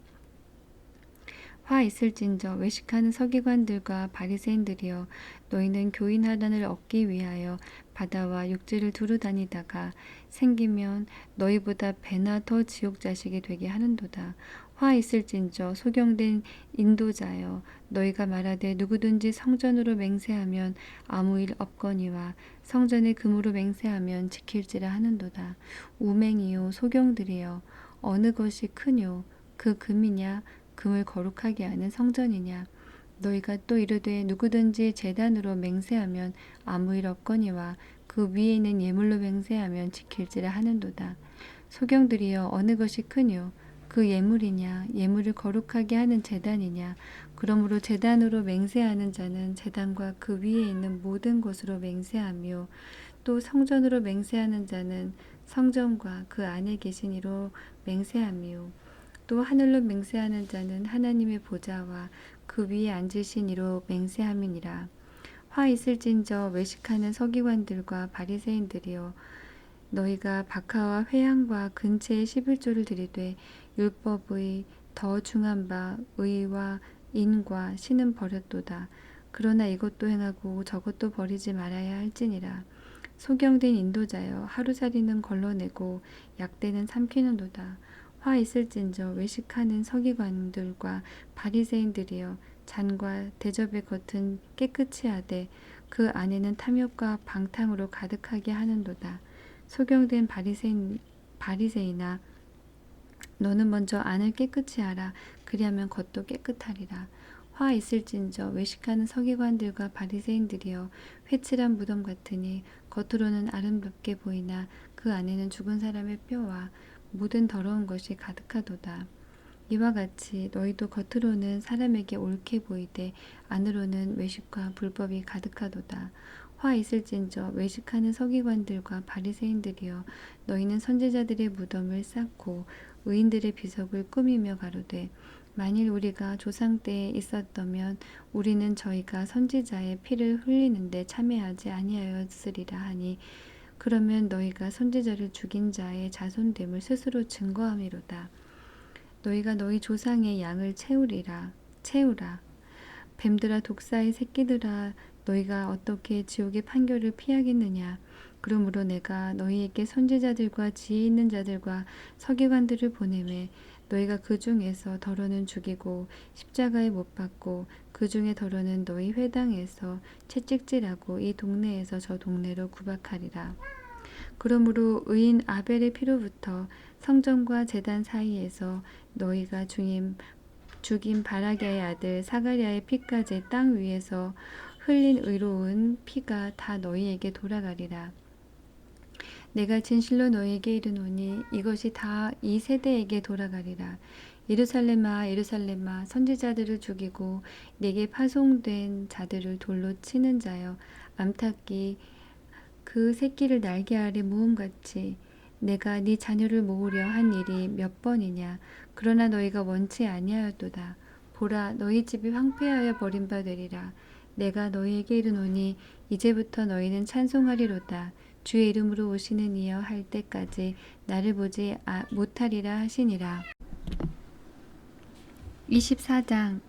화 있을진저 외식하는 서기관들과 바리새인들이여 너희는 교인 하단을 얻기 위하여 바다와 육지를 두루 다니다가 생기면 너희보다 배나 더 지옥 자식이 되게 하는도다. 화 있을진저 소경된 인도자여 너희가 말하되 누구든지 성전으로 맹세하면 아무 일 없거니와 성전의 금으로 맹세하면 지킬지라 하는도다. 우맹이요 소경들이여 어느 것이 크뇨 그 금이냐 금을 거룩하게 하는 성전이냐 너희가 또 이르되 누구든지 제단으로 맹세하면 아무 일 없거니와 그 위에 있는 예물로 맹세하면 지킬지라 하는도다. 소경들이여 어느 것이 크뇨 그 예물이냐 예물을 거룩하게 하는 제단이냐 그러므로 제단으로 맹세하는 자는 제단과 그 위에 있는 모든 것으로 맹세하며 또 성전으로 맹세하는 자는 성전과 그 안에 계신 이로 맹세하며 또 하늘로 맹세하는 자는 하나님의 보좌와 그 위에 앉으신 이로 맹세함이니라. 화 있을진저 외식하는 서기관들과 바리새인들이여 너희가 박하와 회향과 근체의 11조를 드리되 율법의 더 중한 바 의와 인과 신은 버렸도다. 그러나 이것도 행하고 저것도 버리지 말아야 할지니라. 소경된 인도자여 하루살이는 걸러내고 약대는 삼키는도다. 화 있을진저 외식하는 서기관들과 바리새인들이여 잔과 대접의 겉은 깨끗이 하되 그 안에는 탐욕과 방탕으로 가득하게 하는도다. 소경된 바리새인아 너는 먼저 안을 깨끗이 하라. 그리하면 겉도 깨끗하리라. 화 있을진저 외식하는 서기관들과 바리새인들이여 회칠한 무덤 같으니 겉으로는 아름답게 보이나 그 안에는 죽은 사람의 뼈와 모든 더러운 것이 가득하도다. 이와 같이 너희도 겉으로는 사람에게 옳게 보이되 안으로는 외식과 불법이 가득하도다. 화 있을진저 외식하는 서기관들과 바리새인들이여 너희는 선지자들의 무덤을 쌓고 의인들의 비석을 꾸미며 가로되 만일 우리가 조상 때에 있었다면 우리는 저희가 선지자의 피를 흘리는데 참여하지 아니하였으리라 하니 그러면 너희가 선지자를 죽인 자의 자손됨을 스스로 증거함이로다. 너희가 너희 조상의 양을 채우라. 뱀들아 독사의 새끼들아 너희가 어떻게 지옥의 판결을 피하겠느냐. 그러므로 내가 너희에게 선지자들과 지혜 있는 자들과 서기관들을 보내매 너희가 그 중에서 더러는 죽이고 십자가에 못 박고 그 중에 더러는 너희 회당에서 채찍질하고 이 동네에서 저 동네로 구박하리라. 그러므로 의인 아벨의 피로부터 성전과 제단 사이에서 너희가 죽인 바라기아의 아들 사가랴의 피까지 땅 위에서 흘린 의로운 피가 다 너희에게 돌아가리라. 내가 진실로 너희에게 이르노니 이것이 다 이 세대에게 돌아가리라. 예루살렘아 예루살렘아 선지자들을 죽이고 내게 파송된 자들을 돌로 치는 자여 암탉이 그 새끼를 날개 아래 모음같이 내가 네 자녀를 모으려 한 일이 몇 번이냐. 그러나 너희가 원치 아니하였도다. 보라 너희 집이 황폐하여 버림받으리라. 내가 너희에게 이르노니 이제부터 너희는 찬송하리로다. 주의 이름으로 오시는 이여 할 때까지 나를 보지 못하리라 하시니라. 24장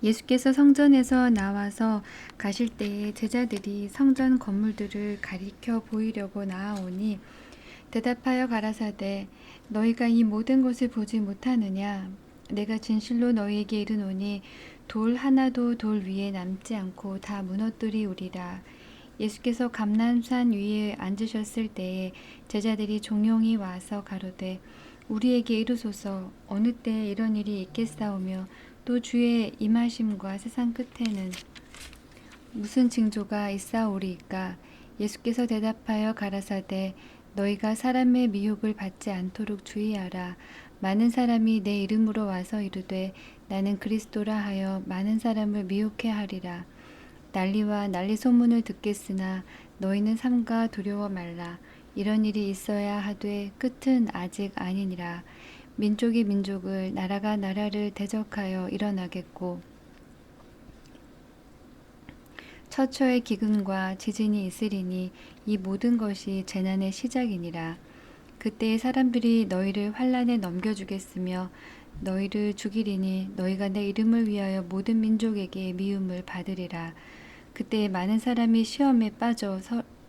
예수께서 성전에서 나와서 가실 때에 제자들이 성전 건물들을 가리켜 보이려고 나아오니 대답하여 가라사대 너희가 이 모든 것을 보지 못하느냐. 내가 진실로 너희에게 이르노니 돌 하나도 돌 위에 남지 않고 다 무너뜨리우리라. 예수께서 감람산 위에 앉으셨을 때에 제자들이 종용이 와서 가로되 우리에게 이르소서 어느 때에 이런 일이 있겠사오며 또 주의 임하심과 세상 끝에는 무슨 징조가 있사오리이까. 예수께서 대답하여 가라사대 너희가 사람의 미혹을 받지 않도록 주의하라. 많은 사람이 내 이름으로 와서 이르되 나는 그리스도라 하여 많은 사람을 미혹해 하리라. 난리와 난리 소문을 듣겠으나 너희는 삼가 두려워 말라. 이런 일이 있어야 하되 끝은 아직 아니니라. 민족이 민족을 나라가 나라를 대적하여 일어나겠고 처처의 기근과 지진이 있으리니 이 모든 것이 재난의 시작이니라. 그때에 사람들이 너희를 환난에 넘겨주겠으며 너희를 죽이리니 너희가 내 이름을 위하여 모든 민족에게 미움을 받으리라. 그때에 많은 사람이 시험에 빠져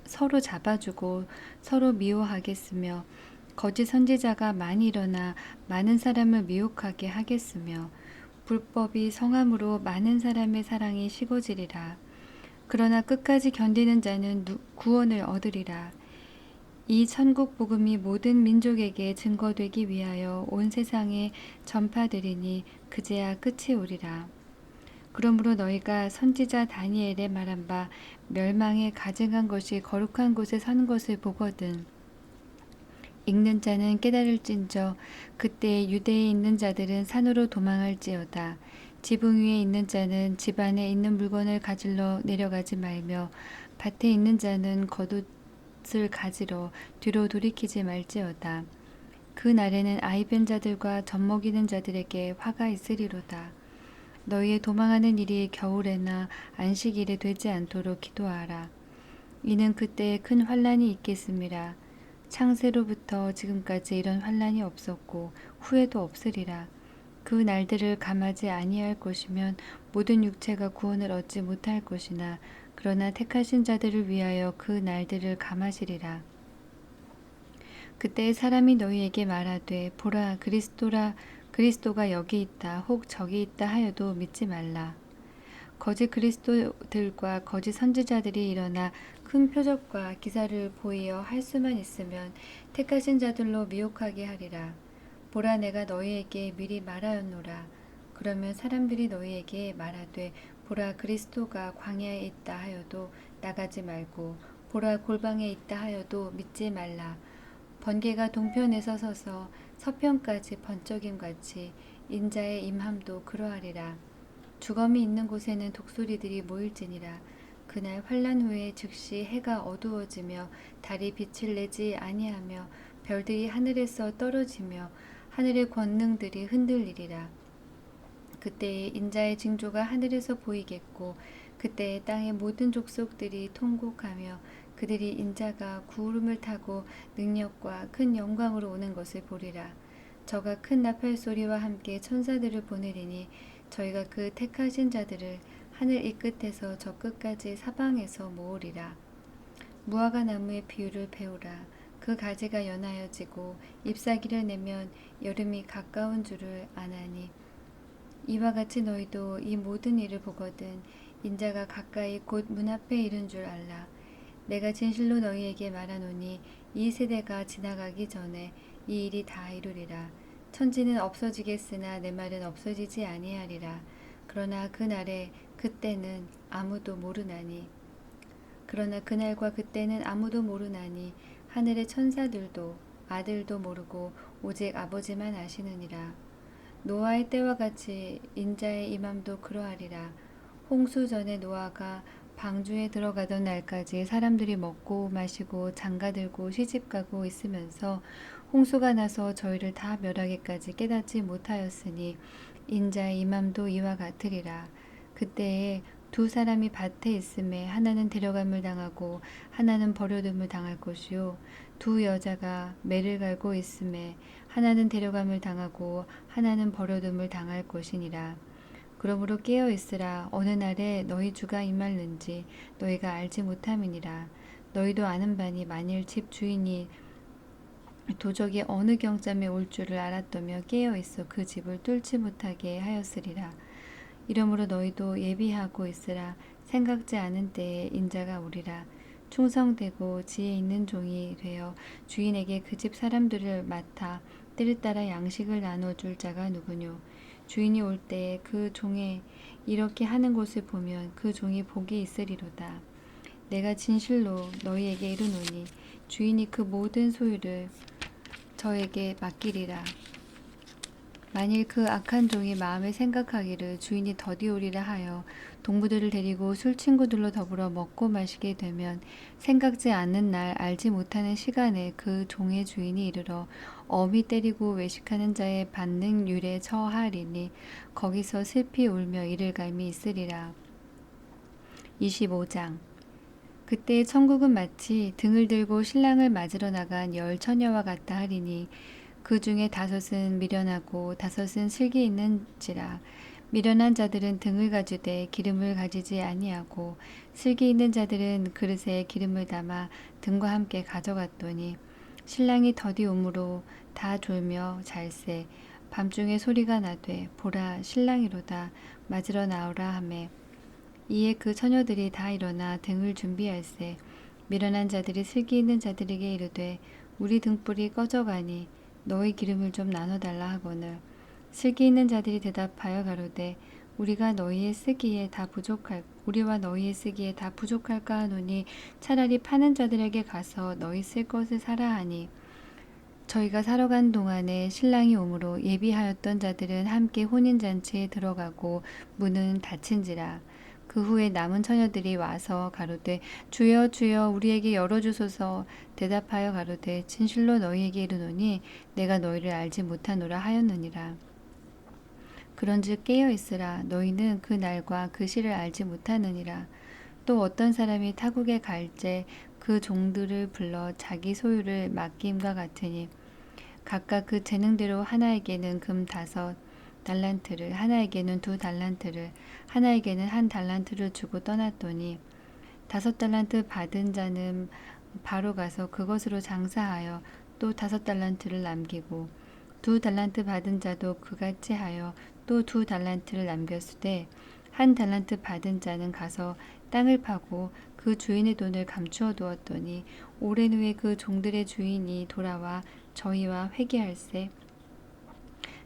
서로 잡아주고 서로 미워하겠으며 거짓 선지자가 많이 일어나 많은 사람을 미혹하게 하겠으며 불법이 성함으로 많은 사람의 사랑이 식어지리라. 그러나 끝까지 견디는 자는 구원을 얻으리라. 이 천국 복음이 모든 민족에게 증거되기 위하여 온 세상에 전파되리니 그제야 끝이 오리라. 그러므로 너희가 선지자 다니엘의 말한 바 멸망에 가증한 것이 거룩한 곳에 선 것을 보거든 읽는 자는 깨달을진저 그때 유대에 있는 자들은 산으로 도망할지어다. 지붕 위에 있는 자는 집 안에 있는 물건을 가질러 내려가지 말며 밭에 있는 자는 겉옷을 가지러 뒤로 돌이키지 말지어다. 그 날에는 아이벤 자들과 젖먹이는 자들에게 화가 있으리로다. 너희의 도망하는 일이 겨울에나 안식일에 되지 않도록 기도하라. 이는 그때에 큰 환란이 있겠음이라. 창세로부터 지금까지 이런 환란이 없었고 후에도 없으리라. 그 날들을 감하지 아니할 것이면 모든 육체가 구원을 얻지 못할 것이나 그러나 택하신 자들을 위하여 그 날들을 감하시리라. 그때 사람이 너희에게 말하되 보라 그리스도가 여기 있다 혹 저기 있다 하여도 믿지 말라. 거짓 그리스도들과 거짓 선지자들이 일어나 큰 표적과 기사를 보이어 할 수만 있으면 택하신 자들로 미혹하게 하리라. 보라 내가 너희에게 미리 말하였노라. 그러면 사람들이 너희에게 말하되 보라 그리스도가 광야에 있다 하여도 나가지 말고 보라 골방에 있다 하여도 믿지 말라. 번개가 동편에서 서서 서편까지 번쩍임같이 인자의 임함도 그러하리라. 주검이 있는 곳에는 독수리들이 모일지니라. 그날 환란 후에 즉시 해가 어두워지며 달이 빛을 내지 아니하며 별들이 하늘에서 떨어지며 하늘의 권능들이 흔들리리라. 그때에 인자의 징조가 하늘에서 보이겠고 그때에 땅의 모든 족속들이 통곡하며 그들이 인자가 구름을 타고 능력과 큰 영광으로 오는 것을 보리라. 저가 큰 나팔 소리와 함께 천사들을 보내리니 저희가 그 택하신 자들을 하늘 이 끝에서 저 끝까지 사방에서 모으리라. 무화과 나무의 비유를 배우라. 그 가지가 연하여지고 잎사귀를 내면 여름이 가까운 줄을 아나니 이와 같이 너희도 이 모든 일을 보거든 인자가 가까이 곧 문 앞에 이른 줄 알라. 내가 진실로 너희에게 말하노니 이 세대가 지나가기 전에 이 일이 다 이루리라. 천지는 없어지겠으나 내 말은 없어지지 아니하리라. 그러나 그날에 그때는 아무도 모르나니 그러나 그날과 그때는 아무도 모르나니 하늘의 천사들도 아들도 모르고 오직 아버지만 아시느니라. 노아의 때와 같이 인자의 임함도 그러하리라. 홍수 전에 노아가 방주에 들어가던 날까지 사람들이 먹고 마시고 장가들고 시집가고 있으면서 홍수가 나서 저희를 다 멸하기까지 깨닫지 못하였으니 인자의 임함도 이와 같으리라. 그때에 두 사람이 밭에 있음에 하나는 데려감을 당하고 하나는 버려둠을 당할 것이요 두 여자가 매를 갈고 있음에 하나는 데려감을 당하고 하나는 버려둠을 당할 것이니라. 그러므로 깨어 있으라. 어느 날에 너희 주가 임할는지 너희가 알지 못함이니라. 너희도 아는 바니 만일 집 주인이 도적이 어느 경짬에 올 줄을 알았다며 깨어 있어 그 집을 뚫지 못하게 하였으리라. 이러므로 너희도 예비하고 있으라. 생각지 않은 때에 인자가 오리라. 충성되고 지혜 있는 종이 되어 주인에게 그 집 사람들을 맡아 때를 따라 양식을 나눠줄 자가 누구뇨. 주인이 올 때에 그 종의 이렇게 하는 곳을 보면 그 종이 복이 있으리로다. 내가 진실로 너희에게 이르노니 주인이 그 모든 소유를 저에게 맡기리라. 만일 그 악한 종이 마음에 생각하기를 주인이 더디오리라 하여 동무들을 데리고 술 친구들로 더불어 먹고 마시게 되면 생각지 않는 날 알지 못하는 시간에 그 종의 주인이 이르러 어미 때리고 외식하는 자의 반능률에 처하리니 거기서 슬피 울며 이를 갈미 있으리라. 25장 그때 천국은 마치 등을 들고 신랑을 맞으러 나간 열 처녀와 같다 하리니 그 중에 5은 미련하고 5은 슬기 있는지라. 미련한 자들은 등을 가지되 기름을 가지지 아니하고 슬기 있는 자들은 그릇에 기름을 담아 등과 함께 가져갔더니 신랑이 더디 오므로 다 졸며 잘세. 밤중에 소리가 나되 보라 신랑이로다 맞으러 나오라 하매 이에 그 처녀들이 다 일어나 등을 준비할세. 미련한 자들이 슬기 있는 자들에게 이르되 우리 등불이 꺼져가니 너희 기름을 좀 나눠달라 하거늘 슬기 있는 자들이 대답하여 가로되 우리와 너희의 쓰기에 다 부족할까 하노니 차라리 파는 자들에게 가서 너희 쓸 것을 사라 하니 저희가 사러 간 동안에 신랑이 오므로 예비하였던 자들은 함께 혼인잔치에 들어가고 문은 닫힌지라. 그 후에 남은 처녀들이 와서 가로되 주여 주여 우리에게 열어주소서. 대답하여 가로되 진실로 너희에게 이르노니 내가 너희를 알지 못하노라 하였느니라. 그런즉 깨어 있으라. 너희는 그 날과 그 시를 알지 못하느니라. 또 어떤 사람이 타국에 갈제 그 종들을 불러 자기 소유를 맡김과 같으니 각각 그 재능대로 하나에게는 금 5달란트를, 하나에게는 2달란트를, 하나에게는 1달란트를 주고 떠났더니 5달란트 받은 자는 바로 가서 그것으로 장사하여 또 5달란트를 남기고 2달란트 받은 자도 그같이 하여 또 2달란트를 남겼으되 1달란트 받은 자는 가서 땅을 파고 그 주인의 돈을 감추어 두었더니 오랜 후에 그 종들의 주인이 돌아와 저희와 회개할세.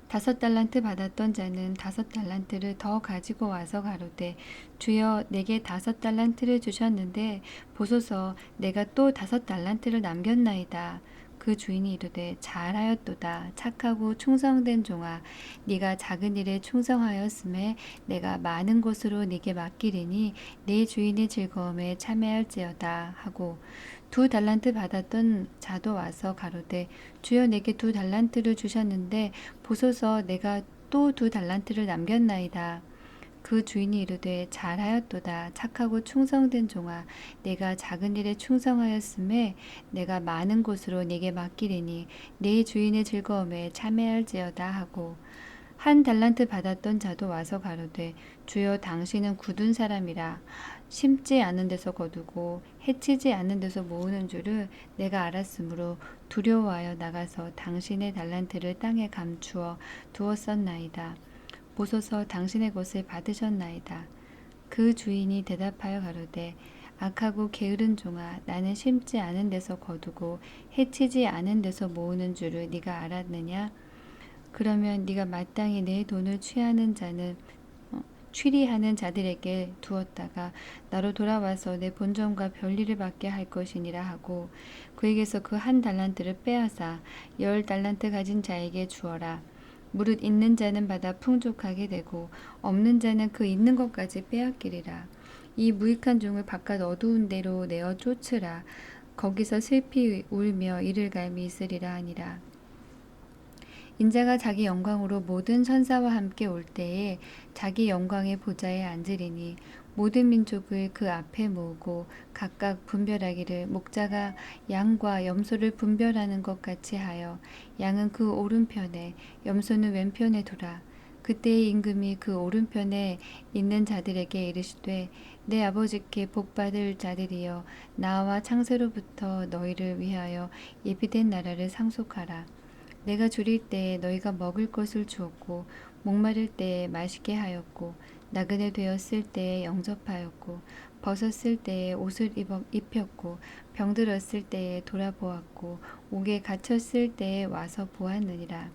5달란트 받았던 자는 5달란트를 더 가지고 와서 가로되 주여 내게 5달란트를 주셨는데 보소서 내가 또 5달란트를 남겼나이다. 그 주인이 이르되 잘하였도다. 착하고 충성된 종아 네가 작은 일에 충성하였음에 내가 많은 곳으로 네게 맡기리니 내 주인의 즐거움에 참여할지어다 하고 2달란트 받았던 자도 와서 가로되 주여 내게 2달란트를 주셨는데 보소서 내가 또 2달란트를 남겼나이다. 그 주인이 이르되 잘하였도다. 착하고 충성된 종아 내가 작은 일에 충성하였음에 내가 많은 곳으로 네게 맡기리니 내 주인의 즐거움에 참여할지어다 하고 1달란트 받았던 자도 와서 가로되 주여 당신은 굳은 사람이라 심지 않은 데서 거두고 해치지 않는 데서 모으는 줄을 내가 알았으므로 두려워하여 나가서 당신의 달란트를 땅에 감추어 두었었나이다. 보소서 당신의 것을 받으셨나이다. 그 주인이 대답하여 가로되 악하고 게으른 종아 나는 심지 않은 데서 거두고 해치지 않은 데서 모으는 줄을 네가 알았느냐? 그러면 네가 마땅히 내 돈을 취리하는 자들에게 두었다가 나로 돌아와서 내 본전과 별일을 받게 할 것이니라 하고 그에게서 그 1달란트를 빼앗아 10달란트 가진 자에게 주어라. 무릇 있는 자는 받아 풍족하게 되고 없는 자는 그 있는 것까지 빼앗기리라. 이 무익한 종을 바깥 어두운 데로 내어 쫓으라. 거기서 슬피 울며 이를 갈미 있으리라 하니라. 인자가 자기 영광으로 모든 천사와 함께 올 때에 자기 영광의 보좌에 앉으리니 모든 민족을 그 앞에 모으고 각각 분별하기를 목자가 양과 염소를 분별하는 것 같이 하여 양은 그 오른편에 염소는 왼편에 두라. 그때의 임금이 그 오른편에 있는 자들에게 이르시되 내 아버지께 복받을 자들이여 나와 창세로부터 너희를 위하여 예비된 나라를 상속하라. 내가 줄일 때에 너희가 먹을 것을 주었고 목마를 때에 마시게 하였고 나그네 되었을 때에 영접하였고 벗었을 때에 옷을 입혔고 병들었을 때에 돌아보았고 옥에 갇혔을 때에 와서 보았느니라.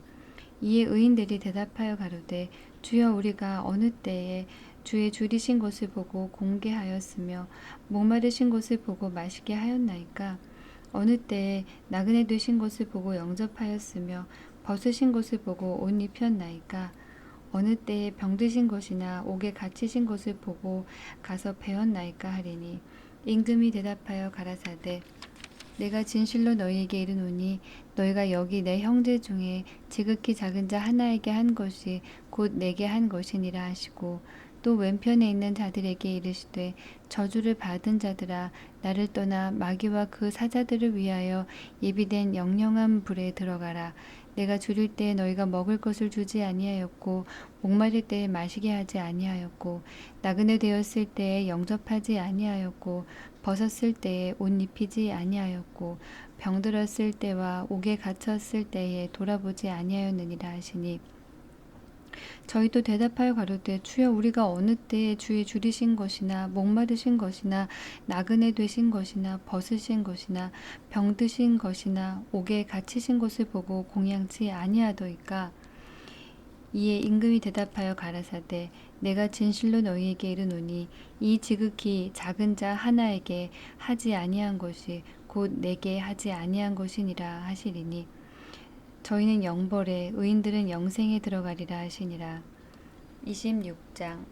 이에 의인들이 대답하여 가로되 주여 우리가 어느 때에 주의 줄이신 것을 보고 공개하였으며 목마르신 것을 보고 마시게 하였나이까? 어느 때에 나그네 되신 것을 보고 영접하였으며 벗으신 것을 보고 옷 입혔나이까? 어느 때에 병드신 것이나 옥에 갇히신 것을 보고 가서 배웠나이까 하리니 임금이 대답하여 가라사대 내가 진실로 너희에게 이르노니 너희가 여기 내 형제 중에 지극히 작은 자 하나에게 한 것이 곧 내게 한 것이니라 하시고 또 왼편에 있는 자들에게 이르시되 저주를 받은 자들아 나를 떠나 마귀와 그 사자들을 위하여 예비된 영영한 불에 들어가라. 내가 줄일 때에 너희가 먹을 것을 주지 아니하였고 목마를 때에 마시게 하지 아니하였고 나그네 되었을 때에 영접하지 아니하였고 벗었을 때에 옷 입히지 아니하였고 병들었을 때와 옥에 갇혔을 때에 돌아보지 아니하였느니라 하시니 저희도 대답하여 가로되 주여 우리가 어느 때에 주의 줄이신 것이나 목마르신 것이나 나그네 되신 것이나 벗으신 것이나 병드신 것이나 옥에 갇히신 것을 보고 공양치 아니하더이까. 이에 임금이 대답하여 가라사대 내가 진실로 너희에게 이르노니 이 지극히 작은 자 하나에게 하지 아니한 것이 곧 내게 하지 아니한 것이니라 하시리니 저희는 영벌에 의인들은 영생에 들어가리라 하시니라. 26장.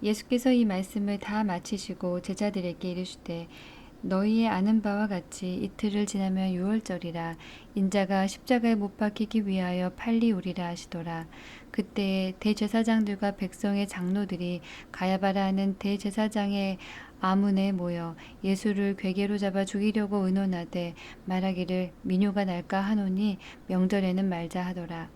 예수께서 이 말씀을 다 마치시고 제자들에게 이르시되 너희의 아는 바와 같이 이틀을 지나면 유월절이라 인자가 십자가에 못 박히기 위하여 팔리우리라 하시더라. 그때에 대제사장들과 백성의 장로들이 가야바라 하는 대제사장의 아문에 모여 예수를 궤계로 잡아 죽이려고 의논하되 말하기를 민요가 날까 하노니 명절에는 말자 하더라.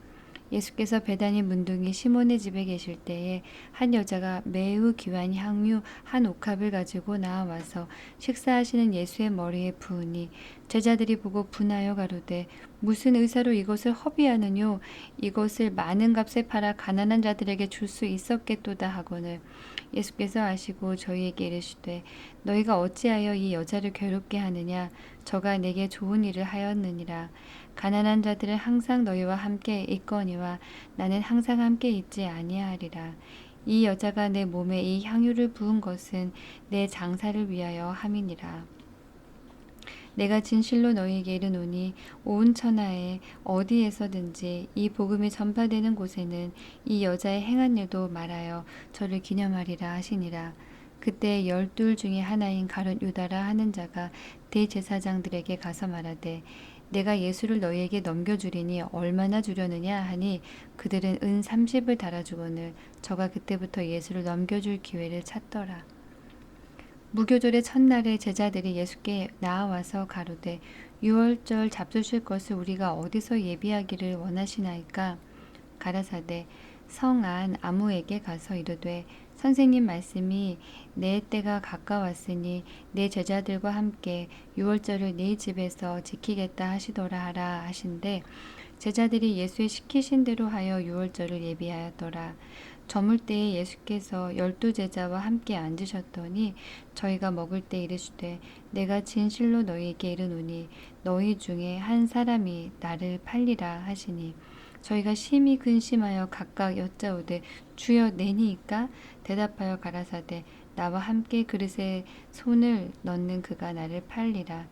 예수께서 베다니 문둥이 시몬의 집에 계실 때에 한 여자가 매우 귀한 향유 한 옥합을 가지고 나와서 식사하시는 예수의 머리에 부으니 제자들이 보고 분하여 가로되 무슨 의사로 이것을 허비하느뇨 이것을 많은 값에 팔아 가난한 자들에게 줄 수 있었겠도다 하거늘 예수께서 아시고 저희에게 이르시되 너희가 어찌하여 이 여자를 괴롭게 하느냐 저가 내게 좋은 일을 하였느니라. 가난한 자들은 항상 너희와 함께 있거니와 나는 항상 함께 있지 아니하리라. 이 여자가 내 몸에 이 향유를 부은 것은 내 장사를 위하여 함이니라. 내가 진실로 너희에게 이르노니 온 천하에 어디에서든지 이 복음이 전파되는 곳에는 이 여자의 행한 일도 말하여 저를 기념하리라 하시니라. 그때 12 중에 하나인 가룟 유다라 하는 자가 대제사장들에게 가서 말하되 내가 예수를 너희에게 넘겨주리니 얼마나 주려느냐 하니 그들은 은 30을 달아주거늘 저가 그때부터 예수를 넘겨줄 기회를 찾더라. 무교절의 첫날에 제자들이 예수께 나와서 가로되 유월절 잡수실 것을 우리가 어디서 예비하기를 원하시나이까. 가라사대 성 안 아무에게 가서 이르되 선생님 말씀이 내 때가 가까웠으니 내 제자들과 함께 유월절을 네 집에서 지키겠다 하시더라 하라 하신대 제자들이 예수의 시키신 대로 하여 유월절을 예비하였더라. 저물 때에 예수께서 12제자와 함께 앉으셨더니 저희가 먹을 때 이르시되 내가 진실로 너희에게 이르노니 너희 중에 한 사람이 나를 팔리라 하시니 저희가 심히 근심하여 각각 여짜오되 주여 내니이까 대답하여 가라사대 나와 함께 그릇에 손을 넣는 그가 나를 팔리라.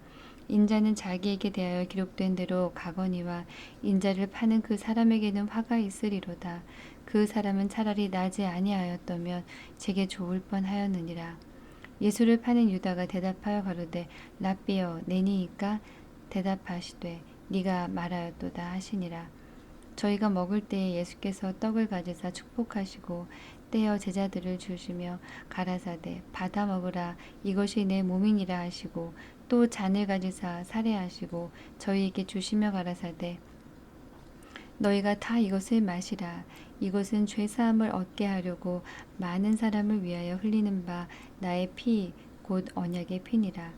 인자는 자기에게 대하여 기록된 대로 가거니와 인자를 파는 그 사람에게는 화가 있으리로다. 그 사람은 차라리 나지 아니하였다면 제게 좋을 뻔하였느니라. 예수를 파는 유다가 대답하여 가로되 랍비여 내니이까 대답하시되 네가 말하였도다 하시니라. 저희가 먹을 때에 예수께서 떡을 가지사 축복하시고 떼어 제자들을 주시며 가라사대 받아 먹으라 이것이 내 몸이니라 하시고 또 잔을 가지사 살해하시고 저희에게 주시며 가라사대 너희가 다 이것을 마시라 이것은 죄사함을 얻게 하려고 많은 사람을 위하여 흘리는 바 나의 피 곧 언약의 피니라.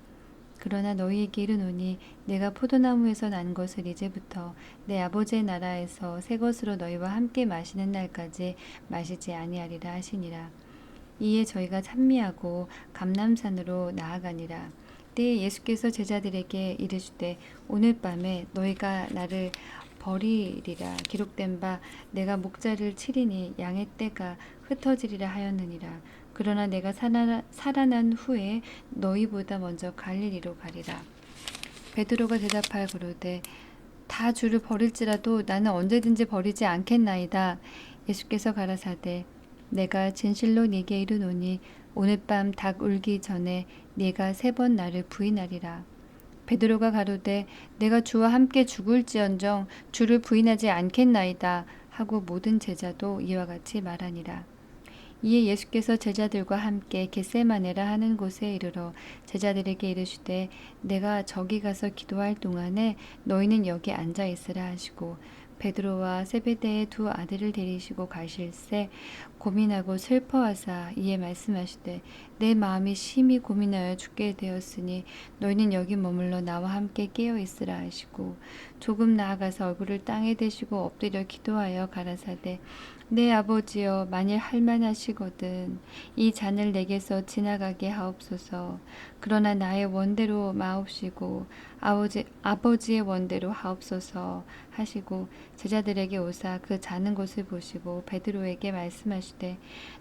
그러나 너희에게 이르노니 내가 포도나무에서 난 것을 이제부터 내 아버지의 나라에서 새 것으로 너희와 함께 마시는 날까지 마시지 아니하리라 하시니라. 이에 저희가 찬미하고 감람산으로 나아가니라. 때에 예수께서 제자들에게 이르시되 오늘 밤에 너희가 나를 버리리라 기록된 바 내가 목자를 치리니 양의 떼가 흩어지리라 하였느니라. 그러나 내가 살아난 후에 너희보다 먼저 갈릴리로 가리라. 베드로가 대답하여 그러되 다 주를 버릴지라도 나는 언제든지 버리지 않겠나이다. 예수께서 가라사대 내가 진실로 네게 이르노니 오늘 밤 닭 울기 전에 네가 3번 나를 부인하리라. 베드로가 가로되 내가 주와 함께 죽을지언정 주를 부인하지 않겠나이다 하고 모든 제자도 이와 같이 말하니라. 이에 예수께서 제자들과 함께 겟세마네라 하는 곳에 이르러 제자들에게 이르시되 내가 저기 가서 기도할 동안에 너희는 여기 앉아 있으라 하시고 베드로와 세베대의 두 아들을 데리시고 가실새 고민하고 슬퍼하사 이에 말씀하시되 내 마음이 심히 고민하여 죽게 되었으니 너희는 여기 머물러 나와 함께 깨어 있으라 하시고 조금 나아가서 얼굴을 땅에 대시고 엎드려 기도하여 가라사대 내 아버지여 만일 할만하시거든 이 잔을 내게서 지나가게 하옵소서. 그러나 나의 원대로 마옵시고 아버지의 원대로 하옵소서 하시고 제자들에게 오사 그 자는 곳을 보시고 베드로에게 말씀하시되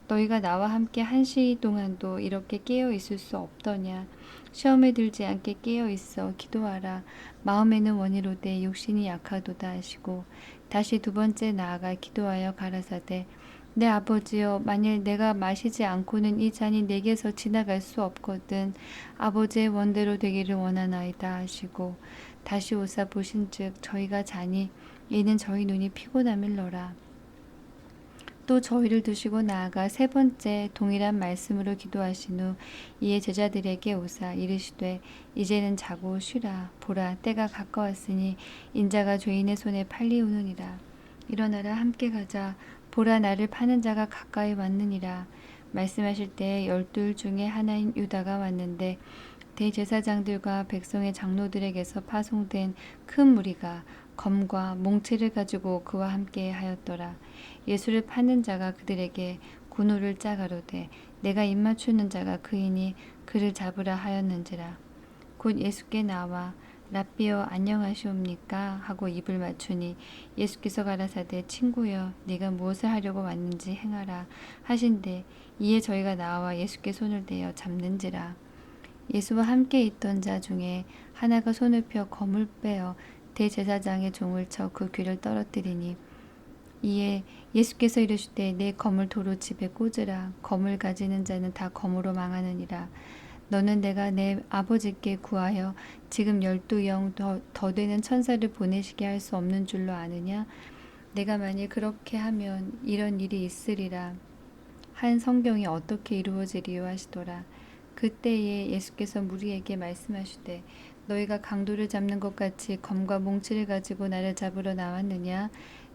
너희가 나와 함께 한 시 동안도 이렇게 깨어 있을 수 없더냐. 시험에 들지 않게 깨어 있어 기도하라. 마음에는 원이로되 육신이 약하도다 하시고 다시 두 번째 나아가 기도하여 가라사대 내 아버지여 만일 내가 마시지 않고는 이 잔이 내게서 지나갈 수 없거든 아버지의 원대로 되기를 원하나이다 하시고 다시 오사 보신즉 저희가 자니 이는 저희 눈이 피곤함일러라. 또 저희를 두시고 나아가 세 번째 동일한 말씀으로 기도하신 후 이에 제자들에게 오사 이르시되 이제는 자고 쉬라. 보라 때가 가까웠으니 인자가 죄인의 손에 팔리우느니라. 일어나라 함께 가자. 보라 나를 파는 자가 가까이 왔느니라. 말씀하실 때 12 중에 하나인 유다가 왔는데 대제사장들과 백성의 장로들에게서 파송된 큰 무리가 검과 몽치를 가지고 그와 함께 하였더라. 예수를 파는 자가 그들에게 군호를 짜가로되 내가 입맞추는 자가 그이니 그를 잡으라 하였는지라. 곧 예수께 나와 랍비여 안녕하시옵니까 하고 입을 맞추니 예수께서 가라사대 친구여 네가 무엇을 하려고 왔는지 행하라 하신대 이에 저희가 나와 예수께 손을 대어 잡는지라. 예수와 함께 있던 자 중에 하나가 손을 펴 검을 빼어 대제사장의 종을 쳐 그 귀를 떨어뜨리니 이에 예수께서 이르시되 내 검을 도로 집에 꽂으라. 검을 가지는 자는 다 검으로 망하느니라. 너는 내가 내 아버지께 구하여 지금 12영 더 되는 천사를 보내시게 할 수 없는 줄로 아느냐? 내가 만일 그렇게 하면 이런 일이 있으리라. 한 성경이 어떻게 이루어지리요 하시더라. 그때에 예수께서 무리에게 말씀하시되 너희가 강도를 잡는 것 같이 검과 몽치를 가지고 나를 잡으러 나왔느냐?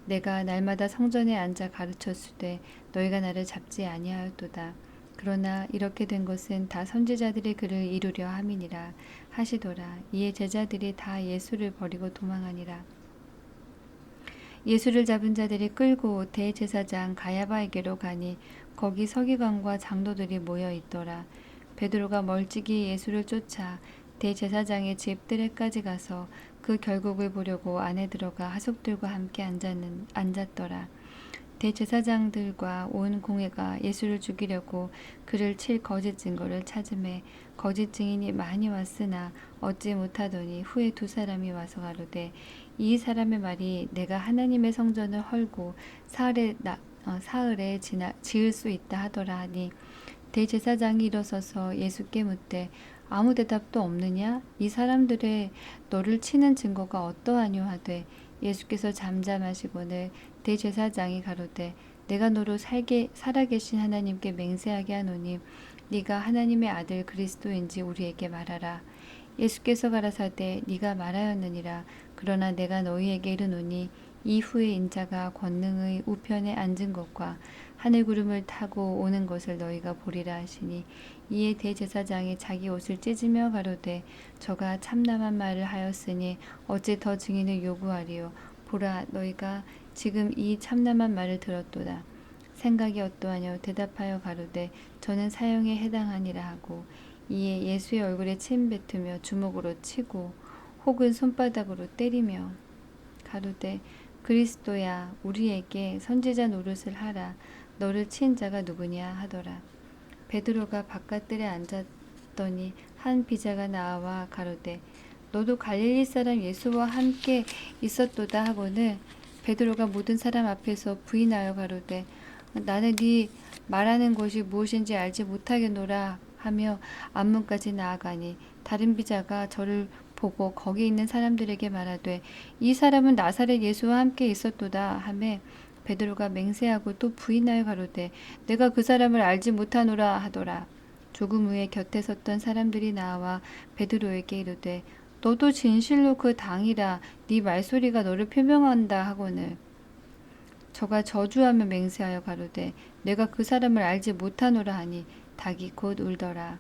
내가 날마다 성전에 앉아 가르쳤으되 너희가 나를 잡지 아니하였도다. 그러나 이렇게 된 것은 다 선지자들의 글을 이루려 함이니라 하시더라. 이에 제자들이 다 예수를 버리고 도망하니라. 예수를 잡은 자들이 끌고 대제사장 가야바에게로 가니 거기 서기관과 장로들이 모여 있더라. 베드로가 멀찍이 예수를 쫓아 대제사장의 집 뜰에까지 가서 그 결국을 보려고 안에 들어가 하숙들과 함께 앉았더라. 대제사장들과 온 공회가 예수를 죽이려고 그를 칠 거짓 증거를 찾음에 거짓 증인이 많이 왔으나 얻지 못하더니 후에 두 사람이 와서 가로되 이 사람의 말이 내가 하나님의 성전을 헐고 사흘에 지을 수 있다 하더라 하니 대제사장이 일어서서 예수께 묻되 아무 대답도 없느냐? 이 사람들의 너를 치는 증거가 어떠하뇨 하되 예수께서 잠잠하시고는 대제사장이 가로되 내가 너로 살아계신 하나님께 맹세하게 하노니 네가 하나님의 아들 그리스도인지 우리에게 말하라. 예수께서 가라사대 네가 말하였느니라. 그러나 내가 너희에게 이르노니 이후에 인자가 권능의 우편에 앉은 것과 하늘 구름을 타고 오는 것을 너희가 보리라 하시니 이에 대제사장이 자기 옷을 찢으며 가로되 저가 참남한 말을 하였으니 어찌 더 증인을 요구하리요. 보라 너희가 지금 이 참남한 말을 들었도다. 생각이 어떠하뇨? 대답하여 가로되 저는 사형에 해당하니라 하고 이에 예수의 얼굴에 침 뱉으며 주먹으로 치고 혹은 손바닥으로 때리며 가로되 그리스도야 우리에게 선지자 노릇을 하라. 너를 친 자가 누구냐 하더라. 베드로가 바깥들에 앉았더니 한 비자가 나와 가로되 너도 갈릴리 사람 예수와 함께 있었도다 하고는 베드로가 모든 사람 앞에서 부인하여 가로되 나는 네 말하는 것이 무엇인지 알지 못하겠노라 하며 앞문까지 나아가니 다른 비자가 저를 보고 거기 있는 사람들에게 말하되 이 사람은 나사렛 예수와 함께 있었도다 하매 베드로가 맹세하고 또 부인하여 가로되 내가 그 사람을 알지 못하노라 하더라. 조금 후에 곁에 섰던 사람들이 나와 베드로에게 이르되 너도 진실로 그 당이라 네 말소리가 너를 표명한다 하거늘 저가 저주하며 맹세하여 가로되 내가 그 사람을 알지 못하노라 하니 닭이 곧 울더라.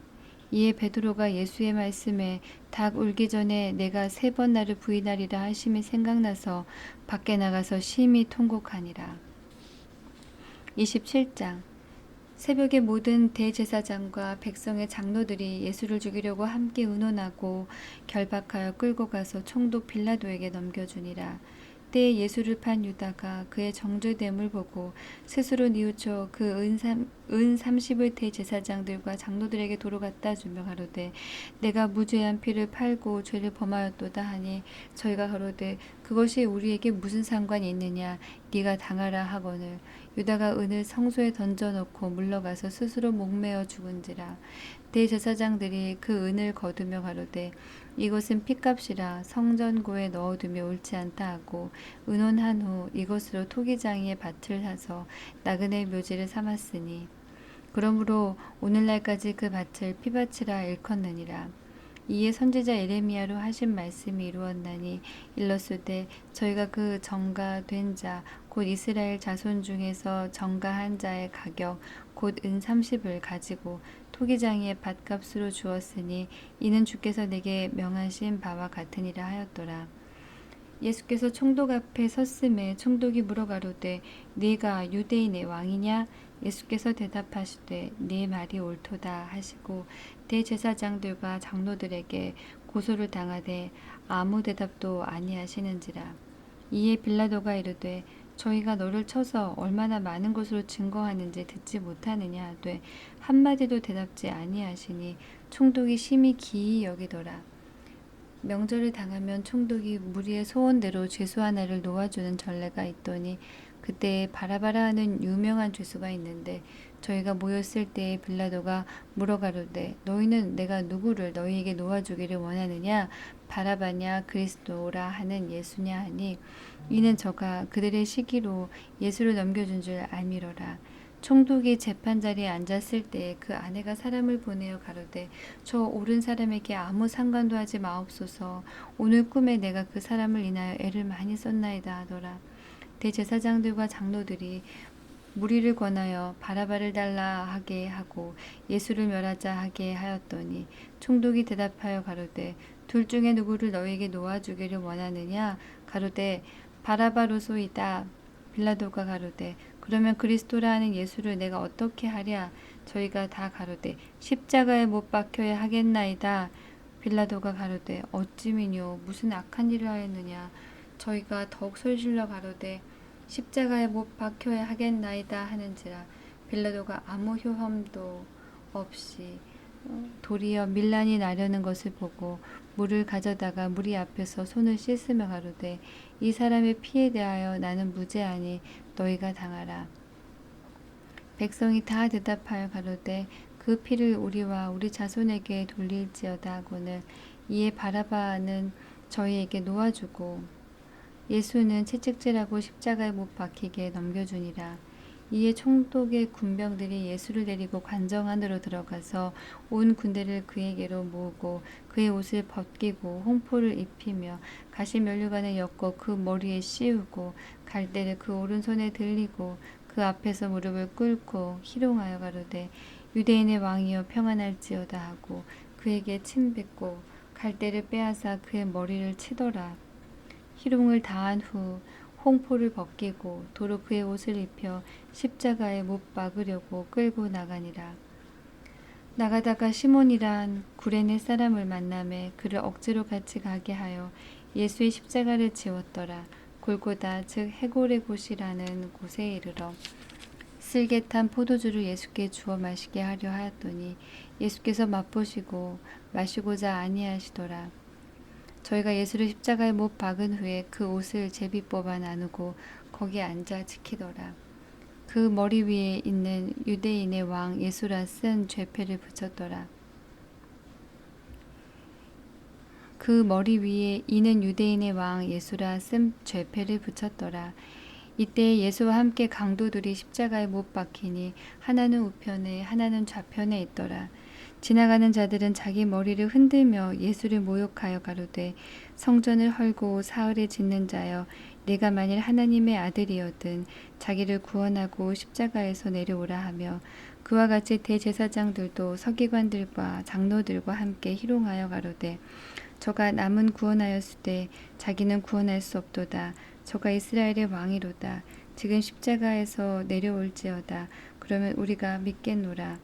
이에 베드로가 예수의 말씀에 닭 울기 전에 내가 3번 나를 부인하리라 하심이 생각나서 밖에 나가서 심히 통곡하니라. 27장 새벽에 모든 대제사장과 백성의 장로들이 예수를 죽이려고 함께 의논하고 결박하여 끌고 가서 총독 빌라도에게 넘겨주니라. 때에 예수를 판 유다가 그의 정죄됨을 보고 스스로 뉘우쳐 그 은 30을 대제사장들과 장로들에게 도로 갖다 주며 가로되 내가 무죄한 피를 팔고 죄를 범하였도다 하니 저희가 가로되 그것이 우리에게 무슨 상관이 있느냐 네가 당하라 하거늘 유다가 은을 성소에 던져놓고 물러가서 스스로 목매어 죽은지라. 대제사장들이 그 은을 거두며 가로되 이것은 핏값이라 성전고에 넣어두며 옳지 않다 하고 의논한 후 이것으로 토기장이의 밭을 사서 나그네 묘지를 삼았으니 그러므로 오늘날까지 그 밭을 피밭이라 일컫느니라. 이에 선지자 예레미야로 하신 말씀이 이루었나니 일러스되 저희가 그 정가된 자 곧 이스라엘 자손 중에서 정가한 자의 가격 곧 은 30을 가지고 토기장이의 밭값으로 주었으니 이는 주께서 내게 명하신 바와 같으니라 하였더라. 예수께서 총독 앞에 섰음에 총독이 물어 가로되 네가 유대인의 왕이냐? 예수께서 대답하시되 네 말이 옳도다 하시고 대제사장들과 장로들에게 고소를 당하되 아무 대답도 아니하시는지라. 이에 빌라도가 이르되 저희가 너를 쳐서 얼마나 많은 것으로 증거하는지 듣지 못하느냐 하되 한마디도 대답지 아니하시니 총독이 심히 기이 여기더라. 명절을 당하면 총독이 무리의 소원대로 죄수 하나를 놓아주는 전례가 있더니 그때에 바라바라 하는 유명한 죄수가 있는데 저희가 모였을 때에 빌라도가 물어가로되 너희는 내가 누구를 너희에게 놓아주기를 원하느냐 바라바냐 그리스도라 하는 예수냐 하니 이는 저가 그들의 시기로 예수를 넘겨준 줄 알미러라. 총독이 재판 자리에 앉았을 때 그 아내가 사람을 보내어 가로되 저 옳은 사람에게 아무 상관도 하지 마옵소서. 오늘 꿈에 내가 그 사람을 인하여 애를 많이 썼나이다 하더라. 대제사장들과 장로들이 무리를 권하여 바라바를 달라 하게 하고 예수를 멸하자 하게 하였더니 총독이 대답하여 가로되 둘 중에 누구를 너에게 놓아주기를 원하느냐 가로되 바라바로소이다. 빌라도가 가로되 그러면 그리스도라 하는 예수를 내가 어떻게 하랴? 저희가 다 가로되 십자가에 못 박혀야 하겠나이다. 빌라도가 가로되 어찌미뇨 무슨 악한 일을 하였느냐? 저희가 더욱 소리질러 가로되 십자가에 못 박혀야 하겠나이다 하는지라. 빌라도가 아무 효험도 없이 도리어 밀란이 나려는 것을 보고 물을 가져다가 무리 앞에서 손을 씻으며 가로되 이 사람의 피에 대하여 나는 무죄하니 너희가 당하라. 백성이 다 대답하여 가로되 그 피를 우리와 우리 자손에게 돌릴지어다 하고는 이에 바라바는 저희에게 놓아주고 예수는 채찍질하고 십자가에 못 박히게 넘겨주니라. 이에 총독의 군병들이 예수를 데리고 관정 안으로 들어가서 온 군대를 그에게로 모으고 그의 옷을 벗기고 홍포를 입히며 가시 면류관을 엮어 그 머리에 씌우고 갈대를 그 오른손에 들리고 그 앞에서 무릎을 꿇고 희롱하여 가로되 유대인의 왕이여 평안할지어다 하고 그에게 침 뱉고 갈대를 빼앗아 그의 머리를 치더라. 희롱을 다한 후 홍포를 벗기고 도로 그의 옷을 입혀 십자가에 못 박으려고 끌고 나가니라. 나가다가 시몬이란 구레네 사람을 만나매 그를 억지로 같이 가게 하여 예수의 십자가를 지웠더라. 골고다 즉 해골의 곳이라는 곳에 이르러 쓸개 탄 포도주를 예수께 주어 마시게 하려 하였더니 예수께서 맛보시고 마시고자 아니하시더라. 저희가 예수를 십자가에 못 박은 후에 그 옷을 제비 뽑아 나누고 거기에 앉아 지키더라. 그 머리 위에 있는 유대인의 왕 예수라 쓴 죄패를 붙였더라. 그 머리 위에 이는 유대인의 왕 예수라 쓴 죄패를 붙였더라. 이때 예수와 함께 강도들이 십자가에 못 박히니 하나는 우편에 하나는 좌편에 있더라. 지나가는 자들은 자기 머리를 흔들며 예수를 모욕하여 가로되 성전을 헐고 사흘에 짓는 자여 네가 만일 하나님의 아들이거든 자기를 구원하고 십자가에서 내려오라 하며 그와 같이 대제사장들도 서기관들과 장로들과 함께 희롱하여 가로되 저가 남은 구원하였을 때 자기는 구원할 수 없도다. 저가 이스라엘의 왕이로다. 지금 십자가에서 내려올지어다. 그러면 우리가 믿겠노라.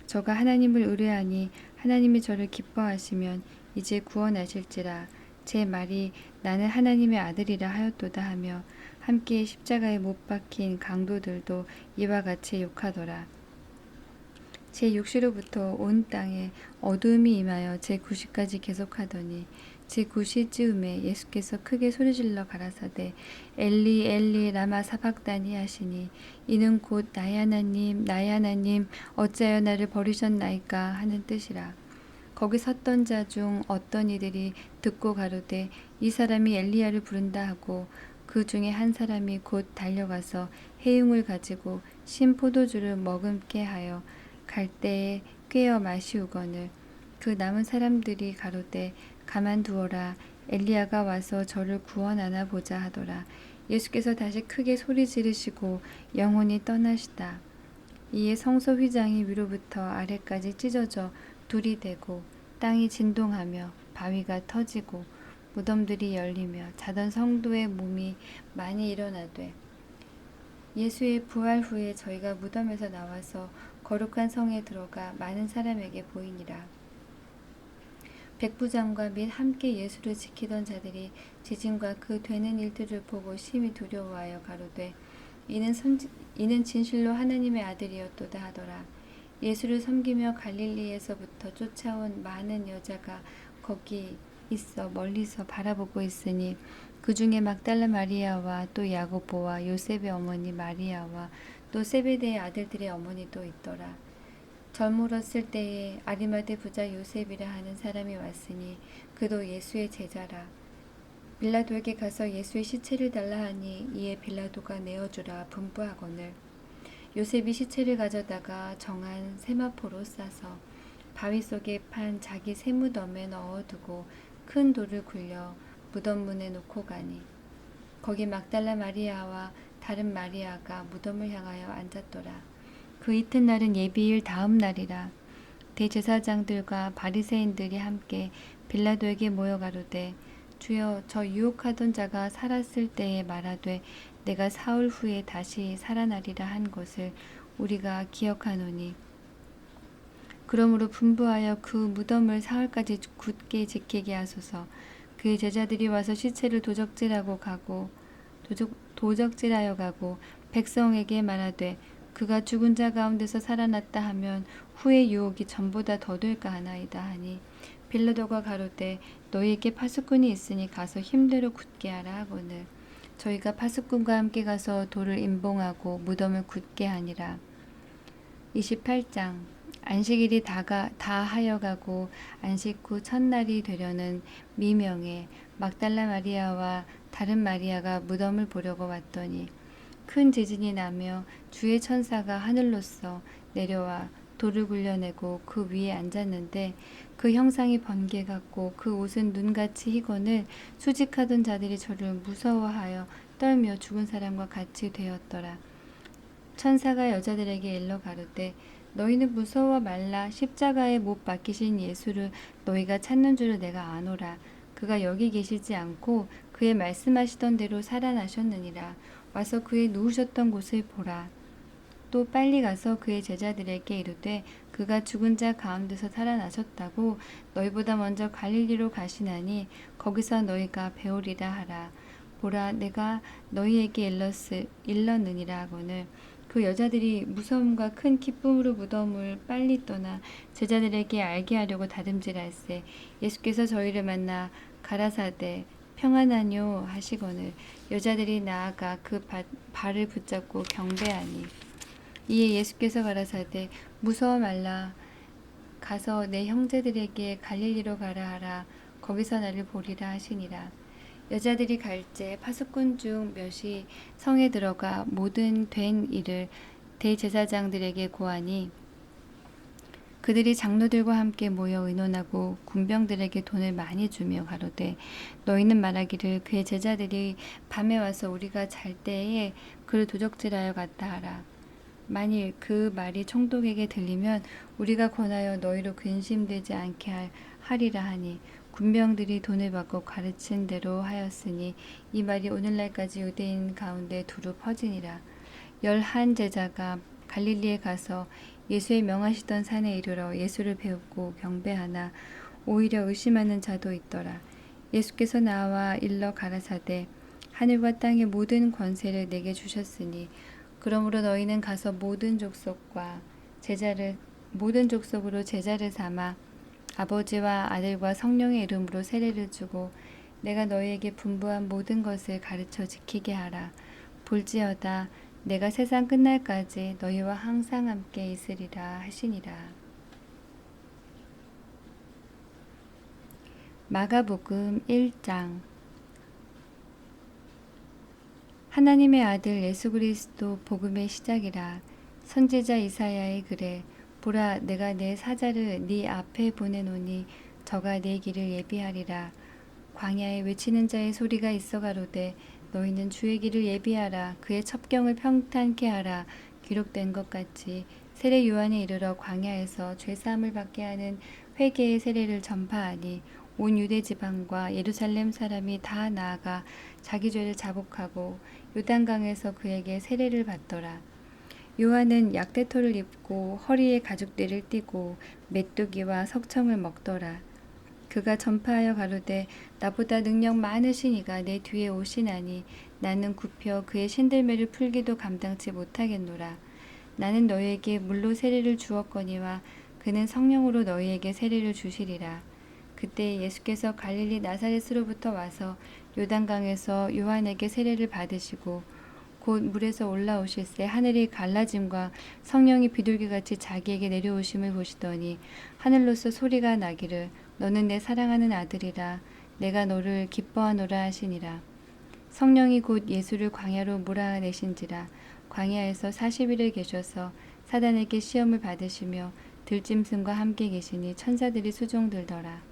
저가 하나님을 의뢰하니 하나님이 저를 기뻐하시면 이제 구원하실지라. 제 말이 나는 하나님의 아들이라 하였도다 하며 함께 십자가에 못 박힌 강도들도 이와 같이 욕하더라. 제6시로부터 온 땅에 어두움이 임하여 제9시까지 계속하더니 제9시쯤에 예수께서 크게 소리질러 가라사대 엘리 엘리 라마 사박다니 하시니 이는 곧 나의 하나님 어찌하여 나를 버리셨나이까 하는 뜻이라. 거기 섰던 자 중 어떤 이들이 듣고 가로되 이 사람이 엘리야를 부른다 하고 그 중에 한 사람이 곧 달려가서 해웅을 가지고 신 포도주를 머금게 하여 갈 때에 꿰어 마시우거늘 그 남은 사람들이 가로되 가만두어라 엘리야가 와서 저를 구원하나 보자 하더라. 예수께서 다시 크게 소리 지르시고 영혼이 떠나시다. 이에 성소 휘장이 위로부터 아래까지 찢어져 둘이 되고 땅이 진동하며 바위가 터지고 무덤들이 열리며 자던 성도의 몸이 많이 일어나되 예수의 부활 후에 저희가 무덤에서 나와서 거룩한 성에 들어가 많은 사람에게 보이니라. 백부장과 및 함께 예수를 지키던 자들이 지진과 그 되는 일들을 보고 심히 두려워하여 가로되 이는 진실로 하나님의 아들이었도다 하더라. 예수를 섬기며 갈릴리에서부터 쫓아온 많은 여자가 거기 있어 멀리서 바라보고 있으니 그 중에 막달라 마리아와 또 야고보와 요셉의 어머니 마리아와 또 세베대의 아들들의 어머니도 있더라. 젊었을 때에 아리마대 부자 요셉이라 하는 사람이 왔으니 그도 예수의 제자라. 빌라도에게 가서 예수의 시체를 달라 하니 이에 빌라도가 내어주라 분부하거늘 요셉이 시체를 가져다가 정한 세마포로 싸서 바위 속에 판 자기 세무덤에 넣어두고 큰 돌을 굴려 무덤 문에 놓고 가니 거기 막달라 마리아와 다른 마리아가 무덤을 향하여 앉았더라. 그 이튿날은 예비일 다음 날이라. 대제사장들과 바리새인들이 함께 빌라도에게 모여 가로되 주여 저 유혹하던 자가 살았을 때에 말하되 내가 사흘 후에 다시 살아나리라 한 것을 우리가 기억하노니 그러므로 분부하여 그 무덤을 사흘까지 굳게 지키게 하소서. 그의 제자들이 와서 시체를 도적질하여 가고 백성에게 말하되 그가 죽은 자 가운데서 살아났다 하면 후의 유혹이 전보다 더 될까 하나이다 하니 빌라도가 가로되 너희에게 파수꾼이 있으니 가서 힘대로 굳게 하라 하거늘 저희가 파수꾼과 함께 가서 돌을 임봉하고 무덤을 굳게 하니라. 28장 안식일이 다 하여가고 안식 후 첫날이 되려는 미명에 막달라 마리아와 다른 마리아가 무덤을 보려고 왔더니 큰 지진이 나며 주의 천사가 하늘로서 내려와 돌을 굴려내고 그 위에 앉았는데 그 형상이 번개 같고 그 옷은 눈같이 희거늘 수직하던 자들이 저를 무서워하여 떨며 죽은 사람과 같이 되었더라. 천사가 여자들에게 일러 가로되 너희는 무서워 말라. 십자가에 못 박히신 예수를 너희가 찾는 줄을 내가 아노라. 그가 여기 계시지 않고 그의 말씀하시던 대로 살아나셨느니라. 와서 그의 누우셨던 곳을 보라. 또 빨리 가서 그의 제자들에게 이르되 그가 죽은 자 가운데서 살아나셨다고 너희보다 먼저 갈릴리로 가시나니 거기서 너희가 배우리라 하라. 보라 내가 너희에게 일렀느니라 하거늘 그 여자들이 무서움과 큰 기쁨으로 무덤을 빨리 떠나 제자들에게 알게 하려고 다듬질할세 예수께서 저희를 만나 가라사대 평안하뇨 하시거늘 여자들이 나아가 그 발을 붙잡고 경배하니 이에 예수께서 가라사대 무서워 말라. 가서 내 형제들에게 갈릴리로 가라 하라. 거기서 나를 보리라 하시니라. 여자들이 갈제 파수꾼 중 몇이 성에 들어가 모든 된 일을 대제사장들에게 고하니 그들이 장로들과 함께 모여 의논하고 군병들에게 돈을 많이 주며 가로되 너희는 말하기를 그의 제자들이 밤에 와서 우리가 잘 때에 그를 도적질하여 갔다 하라. 만일 그 말이 총독에게 들리면 우리가 권하여 너희로 근심되지 않게 하리라 하니 군병들이 돈을 받고 가르친 대로 하였으니 이 말이 오늘날까지 유대인 가운데 두루 퍼지니라. 11 제자가 갈릴리에 가서 예수의 명하시던 산에 이르러 예수를 배우고 경배하나 오히려 의심하는 자도 있더라. 예수께서 나와 일러 가라사대 하늘과 땅의 모든 권세를 내게 주셨으니 그러므로 너희는 가서 모든 족속으로 제자를 삼아 아버지와 아들과 성령의 이름으로 세례를 주고 내가 너희에게 분부한 모든 것을 가르쳐 지키게 하라. 볼지어다 내가 세상 끝날까지 너희와 항상 함께 있으리라 하시니라. 마가복음 1장. 하나님의 아들 예수 그리스도 복음의 시작이라. 선지자 이사야의 글에 보라 내가 내 사자를 네 앞에 보내노니 저가 네 길을 예비하리라. 광야에 외치는 자의 소리가 있어 가로되 너희는 주의 길을 예비하라. 그의 첩경을 평탄케 하라. 기록된 것 같이 세례 요한에 이르러 광야에서 죄사함을 받게 하는 회개의 세례를 전파하니 온 유대 지방과 예루살렘 사람이 다 나아가 자기 죄를 자복하고 요단강에서 그에게 세례를 받더라. 요한은 약대토를 입고 허리에 가죽띠를 띠고 메뚜기와 석청을 먹더라. 그가 전파하여 가로되 나보다 능력 많으신 이가 내 뒤에 오시나니 나는 굽혀 그의 신들매를 풀기도 감당치 못하겠노라. 나는 너희에게 물로 세례를 주었거니와 그는 성령으로 너희에게 세례를 주시리라. 그때 예수께서 갈릴리 나사렛으로부터 와서 요단강에서 요한에게 세례를 받으시고 곧 물에서 올라오실새 하늘이 갈라짐과 성령이 비둘기같이 자기에게 내려오심을 보시더니 하늘로서 소리가 나기를 너는 내 사랑하는 아들이라 내가 너를 기뻐하노라 하시니라. 성령이 곧 예수를 광야로 몰아내신지라. 광야에서 40일을 계셔서 사단에게 시험을 받으시며 들짐승과 함께 계시니 천사들이 수종들더라.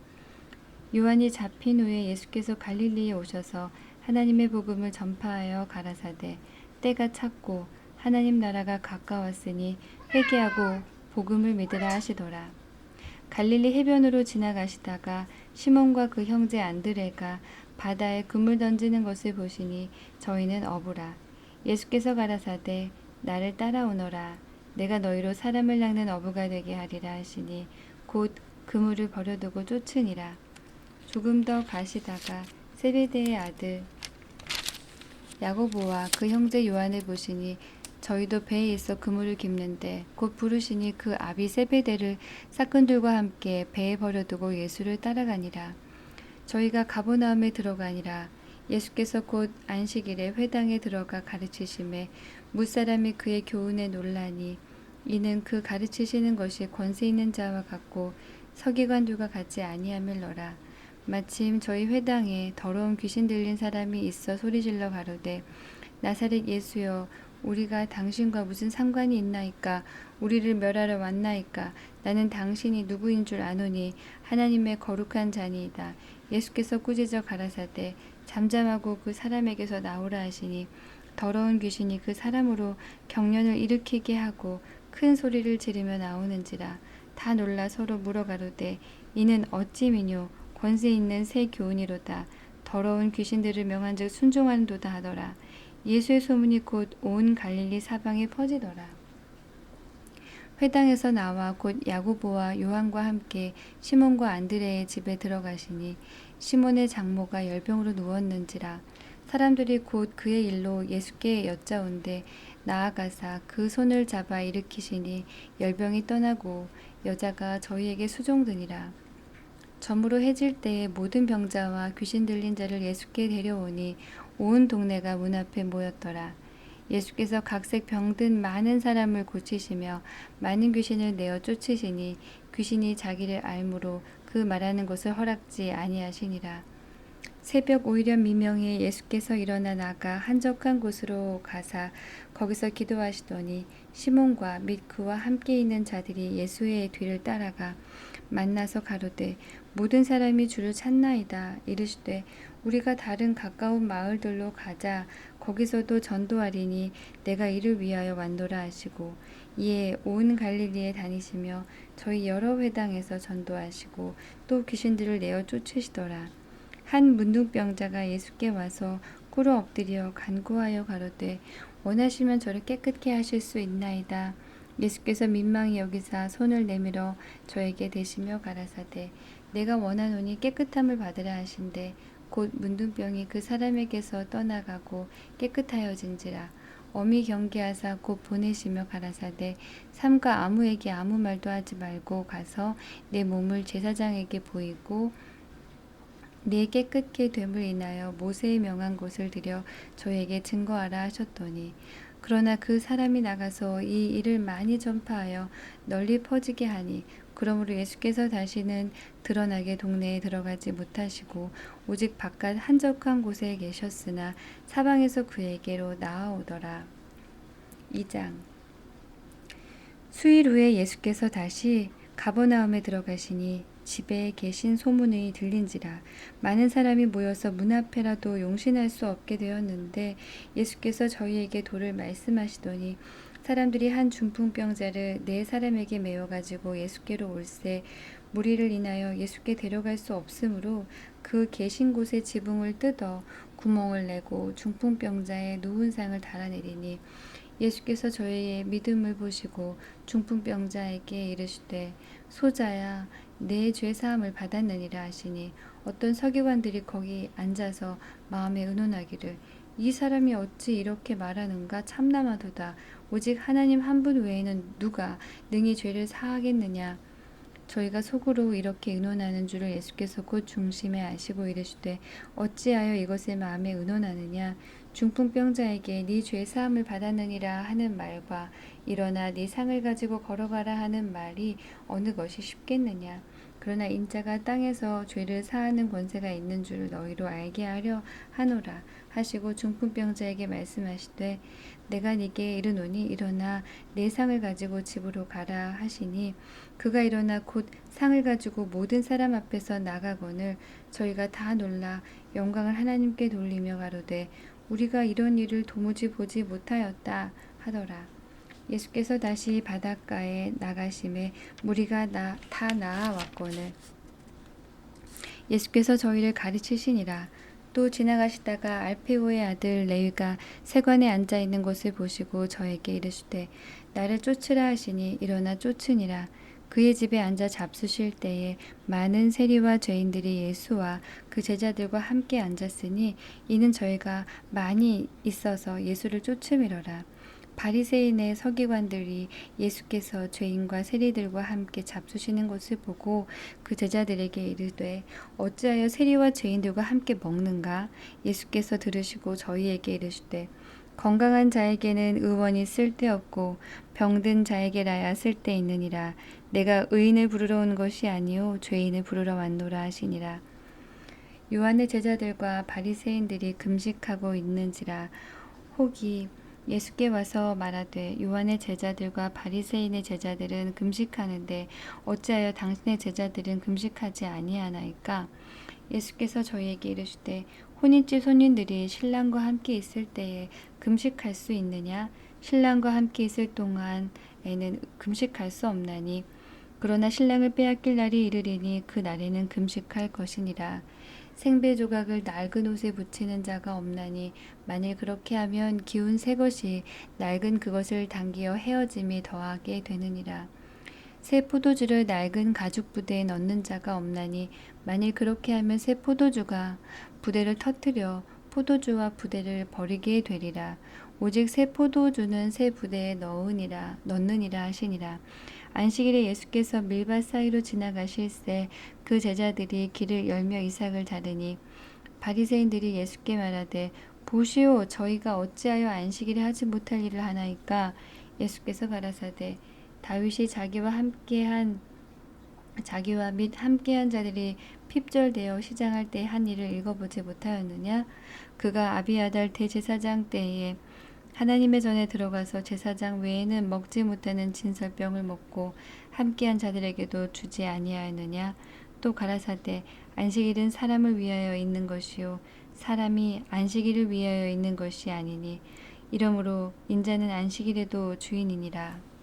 요한이 잡힌 후에 예수께서 갈릴리에 오셔서 하나님의 복음을 전파하여 가라사대 때가 찼고 하나님 나라가 가까웠으니 회개하고 복음을 믿으라 하시더라. 갈릴리 해변으로 지나가시다가 시몬과 그 형제 안드레가 바다에 그물 던지는 것을 보시니 저희는 어부라. 예수께서 가라사대 나를 따라오너라. 내가 너희로 사람을 낚는 어부가 되게 하리라 하시니 곧 그물을 버려두고 쫓으니라. 조금 더 가시다가 세베대의 아들 야고보와 그 형제 요한을 보시니 저희도 배에 있어 그물을 깁는데 곧 부르시니 그 아비 세베대를 사꾼들과 함께 배에 버려두고 예수를 따라가니라. 저희가 가버나움에 들어가니라. 예수께서 곧 안식일에 회당에 들어가 가르치심에 무사람이 그의 교훈에 놀라니 이는 그 가르치시는 것이 권세 있는 자와 같고 서기관들과 같지 아니함일러라. 마침 저희 회당에 더러운 귀신 들린 사람이 있어 소리질러 가로되 나사렛 예수여 우리가 당신과 무슨 상관이 있나이까? 우리를 멸하러 왔나이까? 나는 당신이 누구인 줄 아노니 하나님의 거룩한 자니이다. 예수께서 꾸짖어 가라사대 잠잠하고 그 사람에게서 나오라 하시니 더러운 귀신이 그 사람으로 경련을 일으키게 하고 큰 소리를 지르며 나오는지라. 다 놀라 서로 물어 가로되 이는 어찌 미뇨 권세 있는 새 교훈이로다. 더러운 귀신들을 명한즉 순종하는도다 하더라. 예수의 소문이 곧 온 갈릴리 사방에 퍼지더라. 회당에서 나와 곧 야고보와 요한과 함께 시몬과 안드레의 집에 들어가시니 시몬의 장모가 열병으로 누웠는지라. 사람들이 곧 그의 일로 예수께 여짜온데 나아가사 그 손을 잡아 일으키시니 열병이 떠나고 여자가 저희에게 수종드니라. 저물어 해질 때에 모든 병자와 귀신 들린 자를 예수께 데려오니 온 동네가 문 앞에 모였더라. 예수께서 각색 병든 많은 사람을 고치시며 많은 귀신을 내어 쫓으시니 귀신이 자기를 알므로 그 말하는 것을 허락지 아니하시니라. 새벽 오이련 미명에 예수께서 일어나 나가 한적한 곳으로 가사 거기서 기도하시더니 시몬과 및 그와 함께 있는 자들이 예수의 뒤를 따라가 만나서 가로되 모든 사람이 주를 찾나이다. 이르시되 우리가 다른 가까운 마을들로 가자. 거기서도 전도하리니 내가 이를 위하여 왔노라 하시고 이에 온 갈릴리에 다니시며 저희 여러 회당에서 전도하시고 또 귀신들을 내어 쫓으시더라. 한 문둥병자가 예수께 와서 꿇어 엎드려 간구하여 가로되 원하시면 저를 깨끗게 하실 수 있나이다. 예수께서 민망히 여기사 손을 내밀어 저에게 대시며 가라사대 내가 원하노니 깨끗함을 받으라 하신대 곧 문둥병이 그 사람에게서 떠나가고 깨끗하여진지라. 엄히 경계하사 곧 보내시며 가라사대 삼가 아무에게 아무 말도 하지 말고 가서 내 몸을 제사장에게 보이고 내 깨끗게 됨을 인하여 모세의 명한 곳을 들여 저에게 증거하라 하셨더니 그러나 그 사람이 나가서 이 일을 많이 전파하여 널리 퍼지게 하니 그러므로 예수께서 다시는 드러나게 동네에 들어가지 못하시고 오직 바깥 한적한 곳에 계셨으나 사방에서 그에게로 나아오더라. 2장 수일 후에 예수께서 다시 가버나움에 들어가시니 집에 계신 소문이 들린지라 많은 사람이 모여서 문 앞에라도 용신할 수 없게 되었는데 예수께서 저희에게 도를 말씀하시더니 사람들이 한 중풍병자를 네 사람에게 메워 가지고 예수께로 올세 무리를 인하여 예수께 데려갈 수 없으므로 그 계신 곳의 지붕을 뜯어 구멍을 내고 중풍병자의 누운 상을 달아내리니 예수께서 저희의 믿음을 보시고 중풍병자에게 이르시되 소자야 내 죄사함을 받았느니라 하시니 어떤 서기관들이 거기 앉아서 마음에 의논하기를 이 사람이 어찌 이렇게 말하는가 참담하도다. 오직 하나님 한 분 외에는 누가 능히 죄를 사하겠느냐. 저희가 속으로 이렇게 의논하는 줄을 예수께서 곧 중심에 아시고 이르시되 어찌하여 이것을 마음에 의논하느냐. 중풍병자에게 네 죄사함을 받았느니라 하는 말과 일어나 네 상을 가지고 걸어가라 하는 말이 어느 것이 쉽겠느냐. 그러나 인자가 땅에서 죄를 사하는 권세가 있는 줄 너희로 알게 하려 하노라 하시고 중풍병자에게 말씀하시되 내가 네게 이르노니 일어나 내 상을 가지고 집으로 가라 하시니 그가 일어나 곧 상을 가지고 모든 사람 앞에서 나가거늘 저희가 다 놀라 영광을 하나님께 돌리며 가로되 우리가 이런 일을 도무지 보지 못하였다 하더라. 예수께서 다시 바닷가에 나가심에 무리가 다 나아왔거늘 예수께서 저희를 가르치시니라. 또 지나가시다가 알페오의 아들 레위가 세관에 앉아 있는 것을 보시고 저에게 이르시되 나를 쫓으라 하시니 일어나 쫓으니라. 그의 집에 앉아 잡수실 때에 많은 세리와 죄인들이 예수와 그 제자들과 함께 앉았으니 이는 저희가 많이 있어서 예수를 쫓음이러라. 바리새인의 서기관들이 예수께서 죄인과 세리들과 함께 잡수시는 것을 보고 그 제자들에게 이르되 어찌하여 세리와 죄인들과 함께 먹는가? 예수께서 들으시고 저희에게 이르시되 건강한 자에게는 의원이 쓸데없고 병든 자에게라야 쓸데있느니라. 내가 의인을 부르러 온 것이 아니요 죄인을 부르러 왔노라 하시니라. 요한의 제자들과 바리새인들이 금식하고 있는지라 혹이 예수께 와서 말하되 요한의 제자들과 바리새인의 제자들은 금식하는데 어찌하여 당신의 제자들은 금식하지 아니하나이까? 예수께서 저희에게 이르시되 혼인집 손님들이 신랑과 함께 있을 때에 금식할 수 있느냐? 신랑과 함께 있을 동안에는 금식할 수 없나니 그러나 신랑을 빼앗길 날이 이르리니 그 날에는 금식할 것이니라. 생배 조각을 낡은 옷에 붙이는 자가 없나니 만일 그렇게 하면 기운 새 것이 낡은 그것을 당기어 헤어짐이 더하게 되느니라. 새 포도주를 낡은 가죽 부대에 넣는 자가 없나니 만일 그렇게 하면 새 포도주가 부대를 터뜨려 포도주와 부대를 버리게 되리라. 오직 새 포도주는 새 부대에 넣느니라 하시니라. 안식일에 예수께서 밀밭 사이로 지나가실새 그 제자들이 길을 열며 이삭을 자르니 바리새인들이 예수께 말하되 보시오 저희가 어찌하여 안식일에 하지 못할 일을 하나이까? 예수께서 가라사대 다윗이 자기와 함께한 자기와 및 함께한 자들이 핍절되어 시장할 때 한 일을 읽어보지 못하였느냐? 그가 아비아달 대제사장 때에 하나님의 전에 들어가서 제사장 외에는 먹지 못하는 진설병을 먹고 함께한 자들에게도 주지 아니하였느냐? 또 가라사대 안식일은 사람을 위하여 있는 것이요 사람이 안식일을 위하여 있는 것이 아니니 이러므로 인자는 안식일에도 주인이니라.